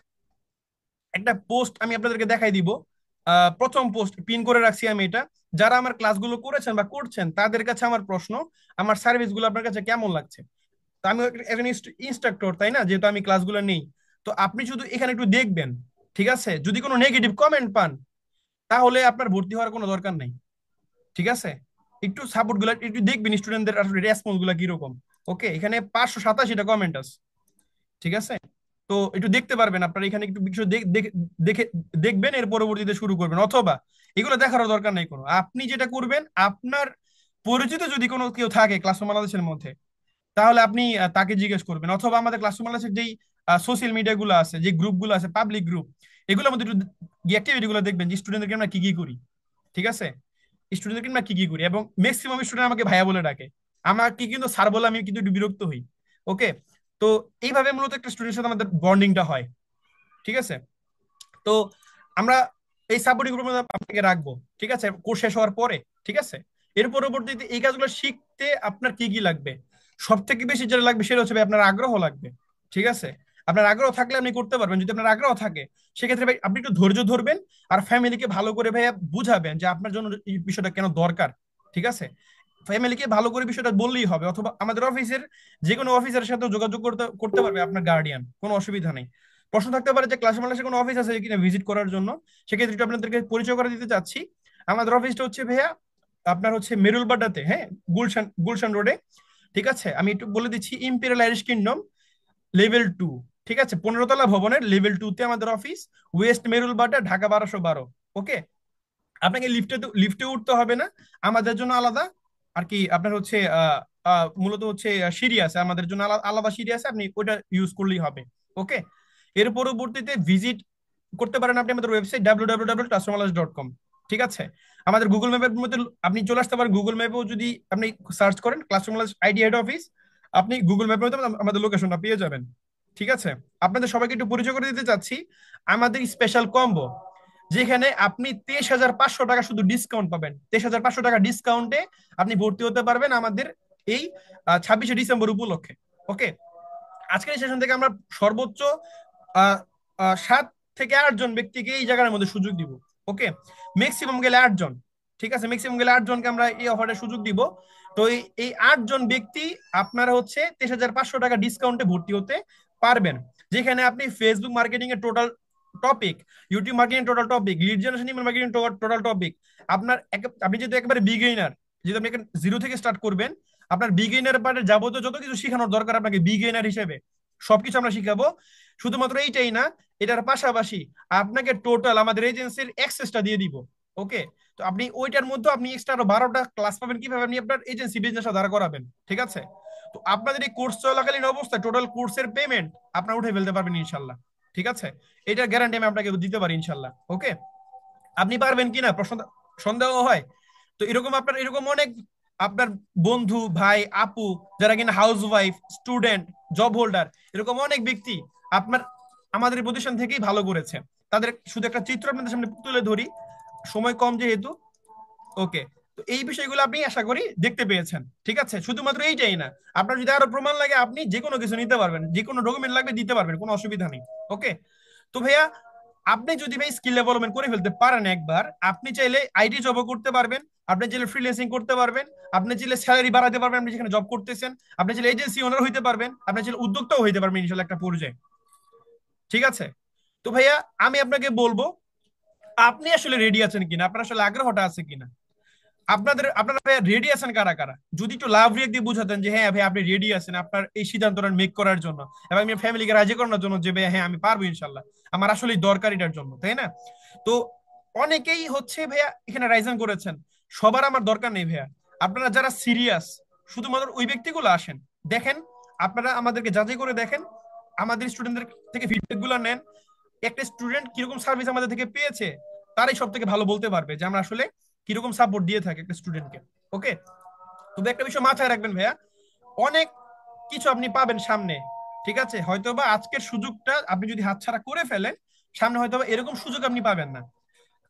একটা পোস্ট আমি আপনাদেরকে দেখাই দিব। প্রথম পোস্ট পিন করে রাখছি আমি এটা, যারা আমার ক্লাসগুলো করেছেন বা করছেন তাদের কাছে আমার প্রশ্ন, আমার সার্ভিসগুলো আপনার কাছে কেমন লাগছে। তো আমি একজন ইনস্ট্রাক্টর, তাই না, যেহেতু আমি ক্লাসগুলো নেই। তো আপনি শুধু এখানে একটু দেখবেন, ঠিক আছে, যদি কোনো নেগেটিভ কমেন্ট পান তাহলে আপনার ভর্তি হওয়ার কোনো দরকার নাই, ঠিক আছে। একটু সাপোর্ট গুলা একটু দেখবেন, স্টুডেন্টদের আসলে রেসপন্স গুলা কিরকম। ওকে, এখানে 587টা কমেন্ট আছে, ঠিক আছে। তো একটু দেখতে পারবেন আপনারা এখানে, একটু কিছু দেখে দেখবেন, এর পরবর্তীতে শুরু করবেন, অথবা এগুলো দেখারও দরকার নেই কোনো, আপনি যেটা করবেন, আপনার পরিচিত যদি কোনো কেউ থাকে ক্লাসরুম বাংলাদেশের মধ্যে, তাহলে আপনি তাকে জিজ্ঞেস করবেন, অথবা আমাদের ক্লাসরুম বাংলাদেশের যেই সোশ্যাল মিডিয়া গুলো আছে, যে গ্রুপ গুলো আছে, পাবলিক গ্রুপ, এগুলোর মধ্যে একটু অ্যাক্টিভিটি গুলো দেখবেন, যে স্টুডেন্টদেরকে আমরা কি কি করি, ঠিক আছে, স্টুডেন্টদেরকে আমরা কি কি করি। এবং ম্যাক্সিমাম স্টুডেন্ট আমাকে ভাইয়া বলে ডাকে, আমাকে কিন্তু স্যার বলে আমি কিন্তু একটু বিরক্ত হই। ওকে, তো এইভাবে মূলত একটা স্টুডেন্টের সাথে আমাদের বন্ডিংটা হয়, ঠিক আছে। তো আমরা এই সাপোর্টিং গ্রুপের মধ্যে আপনাকে রাখবো, ঠিক আছে, কোর্স শেষ হওয়ার পরে। ঠিক আছে, এর পরবর্তীতে এই কাজগুলো শিখতে আপনার কি কি লাগবে? সব থেকে বেশি যেটা লাগবে সেটা হচ্ছে ভাই আপনার আগ্রহ লাগবে। ঠিক আছে, আপনার আগ্রহ থাকলে আপনি করতে পারবেন। যদি আপনার আগ্রহ থাকে সেক্ষেত্রে ভাই আপনি একটু ধৈর্য ধরবেন, আর ফ্যামিলিকে ভালো করে ভাইয়া বুঝাবেন যে আপনার জন্য এই বিষয়টা কেন দরকার। ঠিক আছে, ফ্যামিলিকে ভালো করে বিষয়টা বললেই হবে, অথবা আমাদের অফিসের যে কোনো অফিসারের সাথে যোগাযোগ করতে করতে পারবে আপনার গার্ডিয়ান, কোনো অসুবিধা নেই। প্রশ্ন থাকতে পারে যে ক্লাস বাংলাদেশে কোনো অফিস আছে কিনা ভিজিট করার জন্য, সেক্ষেত্রে একটু আপনাদেরকে পরিচয় করে দিতে চাচ্ছি। আমাদের অফিসটা হচ্ছে ভাইয়া আপনার হচ্ছে মেরুলবাড্ডাতে, হ্যাঁ, গুলশান গুলশান রোডে। ঠিক আছে, আমি একটু বলে দিচ্ছি, ইম্পেরিয়াল আইরিশ কিংডম লেভেল 2। ঠিক আছে, 15 তলা ভবনের লেভেল 2 তে আমাদের অফিস, ওয়েস্ট মেরুলবাড্ডা, ঢাকা 1212। ওকে, আপনাকে লিফটে উঠতে হবে না, আমাদের জন্য আলাদা আর কি আপনার হচ্ছে মূলত হচ্ছে সিঁড়ি আছে, আমাদের জন্য আলাদা সিঁড়ি আছে, আপনি ওইটা ইউজ করলেই হবে। ওকে, এর পরবর্তীতে ভিজিট করতে পারেন আপনি আমাদের ওয়েবসাইট www.classroomalice.com। ঠিক আছে, আমাদের গুগল ম্যাপের মধ্যে আপনি চলে আসতে পারেন। গুগল ম্যাপেও যদি আপনি সার্চ করেন ক্লাসরুম আইডি হেড অফিস, আপনি গুগল ম্যাপের মধ্যে আমাদের লোকেশনটা পেয়ে যাবেন। ঠিক আছে, আপনাদের সবাইকে একটু পরিচয় করে দিতে চাচ্ছি আমাদের স্পেশাল কম্বো, যেখানে আপনি 23,500 টাকা শুধু ডিসকাউন্ট পাবেন। 23,500 টাকা ডিসকাউন্টে আপনি ভর্তি হতে পারবেন আমাদের এই 26শে ডিসেম্বর উপলক্ষে। ওকে, আজকের এই সেশন থেকে আমরা সর্বোচ্চ 7 থেকে 8 জন ব্যক্তিকে এই জায়গার মধ্যে সুযোগ দিব। ওকে, ম্যাক্সিমাম গেলে 8 জন। ঠিক আছে, ম্যাক্সিমাম গেলে 8 জনকে আমরা এই অফারের সুযোগ দিব। তো এই 8 জন ব্যক্তি আপনারা হচ্ছে 23,500 টাকা ডিসকাউন্টে ভর্তি হতে পারবেন, যেখানে আপনি ফেসবুক মার্কেটিং এর total topic, YouTube marketing total topic, lead generation email marketing total topic, আপনার আপনি যেহেতু একেবারে বিগিনার, যেহেতু আপনি জিরো থেকে স্টার্ট করবেন, আপনার বিগিনার পার্টে যাবতীয় যত কিছু শেখানোর দরকার আপনাকে বিগিনার হিসেবে সবকিছু আমরা শিখাবো। শুধুমাত্র এইটাই না, এটার পাশাপাশি আপনাকে টোটাল আমাদের এজেন্সির অ্যাক্সেসটা দিয়ে দিব। ওকে, তো আপনি ওইটার মধ্যে আপনি এক্সট্রা আরো 12টা ক্লাস পাবেন, কিভাবে আপনি আপনার এজেন্সি বিজনেসটা দাঁড় করাবেন। ঠিক আছে, তো আপনাদের এই কোর্স চলাকালীন অবস্থায় টোটাল কোর্সের পেমেন্ট আপনারা উঠে ফেলতে পারবেন ইনশাল্লাহ। ঠিক আছে, এটার গ্যারান্টি আমি আপনাকে দিতে পারি ইনশাল্লাহ। ওকে, আপনি পারবেন কিনা প্রশ্ন সন্দেহ হয়, তো এরকম আপনার এরকম অনেক আপনার বন্ধু ভাই আপু যারা কিনা house wife, student, job holder, এরকম অনেক ব্যক্তি আপনার আমাদের এই প্রতিষ্ঠান থেকেই ভালো করেছে। তাদের শুধু একটা চিত্র আপনাদের সামনে তুলে ধরি, সময় কম যেহেতু। ওকে, তো এই বিষয়গুলো আপনি আশা করি দেখতে পেয়েছেন। ঠিক আছে, শুধুমাত্র এইটাই না, আপনার যদি আরো প্রমাণ লাগে আপনি যে কোনো কিছু নিতে পারবেন, যে কোনো ডকুমেন্ট লাগবে দিতে পারবেন, কোনো অসুবিধা নেই। ওকে, তো ভাইয়া আপনি যদি ভাই স্কিল ডেভেলপমেন্ট করে ফেলতে পারেন একবার, আপনি চাইলে আইটি জবও করতে পারবেন, আপনি চাইলে ফ্রিল্যান্সিং করতে পারবেন, আপনি চাইলে স্যালারি বাড়াতে পারবেন আপনি যেখানে জব করতেছেন, আপনি চাইলে এজেন্সি ওনার হইতে পারবেন, আপনি চাইলে উদ্যোক্তাও হইতে পারবেন ইনশাল্লাহ একটা পর্যায়ে। ঠিক আছে, তো ভাইয়া আমি আপনাকে বলবো আপনি আসলে রেডি আছেন কিনা, আপনার আসলে আগ্রহটা আছে কিনা, আপনারা ভাইয়া রেডি আছেন কারা কারা? যদি একটু লাভ রিয়েক্ট দিয়ে বুঝাতেন যে হ্যাঁ ভাই আপনি রেডি আছেন আপনার এই সিদ্ধান্তটা মেক করার জন্য, এবং আপনার ফ্যামিলিকে রাজি করানোর জন্য যে ভাই হ্যাঁ আমি পারবো ইনশাল্লাহ, আমার আসলেই দরকার এটার জন্য, তাই না? তো অনেকেই হচ্ছে ভাইয়া এখানে রাইজন করেছেন, সবার আমার দরকার নেই ভাইয়া। আপনারা যারা সিরিয়াস শুধুমাত্র ওই ব্যক্তিগুলো আসেন, দেখেন, আপনারা আমাদেরকে যাচাই করে দেখেন, আমাদের স্টুডেন্টদের থেকে ফিডব্যাক গুলো নেন, একটা স্টুডেন্ট কিরকম সার্ভিস আমাদের থেকে পেয়েছে তারাই সব থেকে ভালো বলতে পারবে যে আমরা আসলে কিরকম সাপোর্ট দিয়ে থাকি একটা স্টুডেন্টকে। ওকে, তবে একটা বিষয় মাথায় রাখবেন ভাইয়া, অনেক কিছু আপনি পাবেন সামনে। ঠিক আছে, হয়তোবা আজকের সুযোগটা আপনি যদি হাতছাড়া করে ফেলেন, সামনে হয়তোবা এরকম সুযোগ আপনি পাবেন না।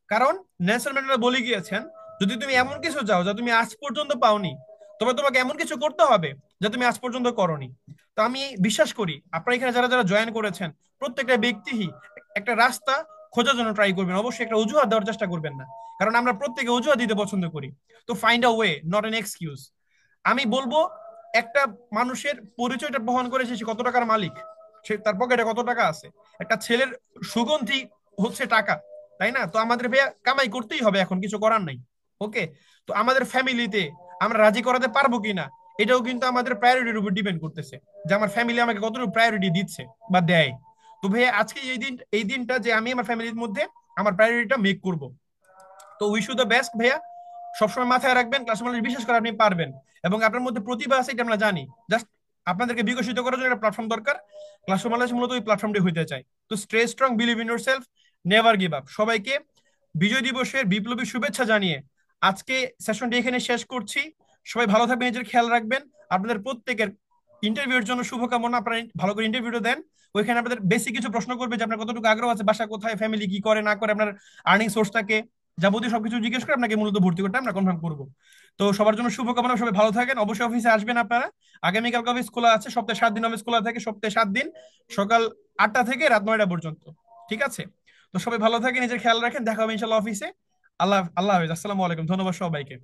কারণ নেলসন ম্যান্ডেলা বলে গিয়েছেন, যদি তুমি এমন কিছু চাও যা তুমি আজ পর্যন্ত পাওনি, তবে তোমাকে এমন কিছু করতে হবে যা তুমি আজ পর্যন্ত করনি। তো আমি বিশ্বাস করি আপনারা এখানে যারা যারা জয়েন করেছেন প্রত্যেকটা ব্যক্তিই একটা রাস্তা খোঁজার জন্য ট্রাই করবেন, অবশ্যই একটা অজুহাত দেওয়ার চেষ্টা করবেন না, কারণ আমরা প্রত্যেকে অজুহাত দিতে পছন্দ করি। তো find a way, not an excuse. আমি বলবো একটা মানুষের পরিচয়টা বহন করে সে কত টাকার মালিক, সে তার পকেটে কত টাকা আছে। একটা ছেলের সুগন্ধি হচ্ছে টাকা, তাই না? তো আমাদের ভাইয়া কামাই করতেই হবে, এখন কিছু করার নাই। ওকে, তো আমাদের ফ্যামিলিতে আমরা রাজি করাতে পারবো কিনা এটাও কিন্তু আমাদের প্রায়োরিটির উপর ডিপেন্ড করতেছে, যে আমার ফ্যামিলি আমাকে কতটুকু প্রায়োরিটি দিচ্ছে বা দেয়। তো ভাইয়া আজকে এই দিনটা যে আমি আমার ফ্যামিলির মধ্যে আমার প্রায়োরিটিটা মেক করব। তো উইশ ইউ দ্য বেস্ট ভাইয়া, সবসময় মাথায় রাখবেন ক্লাস বিশেষ করে আপনি পারবেন, এবং আপনার মধ্যে প্রতিভা আছে এটা আমরা জানি। জাস্ট আপনাদেরকে বিকশিত করার জন্য একটা প্ল্যাটফর্ম দরকার, ক্লাস মূলত ওই প্ল্যাটফর্মটি হইতে চাই। তো stay strong, believe in yourself, never give up. সবাইকে বিজয় দিবসের বিপ্লবী শুভেচ্ছা জানিয়ে আজকে সেশনটি এখানে শেষ করছি। সবাই ভালো থাকবেন, নিজের খেয়াল রাখবেন, আপনাদের প্রত্যেকের ইন্টারভিউর জন্য শুভকামনা। আপনারা ভালো করে ইন্টারভিউটা দেন। ওইখানে আপনাদের বেসিক কিছু প্রশ্ন করবে যে আপনার কতটুকু আগ্রহ আছে, বাসা কোথায়, ফ্যামিলি কি করে না করে, আপনার আর্নিং সোর্সটাকে, যাবতীয় সবকিছু জিজ্ঞেস করে আপনাকে মূলত ভর্তি করতে আমরা কনফার্ম করবো। তো সবার জন্য শুভকামনা, সবাই ভালো থাকেন, অবশ্যই অফিসে আসবেন আপনারা। আগামীকালকে অফিস খোলা আছে, সপ্তাহে 7 দিন অফিস খোলা থাকে, সপ্তাহে 7 দিন, সকাল 8টা থেকে রাত 9টা পর্যন্ত। ঠিক আছে? তো সবাই ভালো থাকেন, নিজের খেয়াল রাখেন, দেখা হবে ইনশাল্লাহ অফিসে। আল্লাহ আল্লাহ হাফেজ, আসসালামু আলাইকুম, ধন্যবাদ সবাইকে।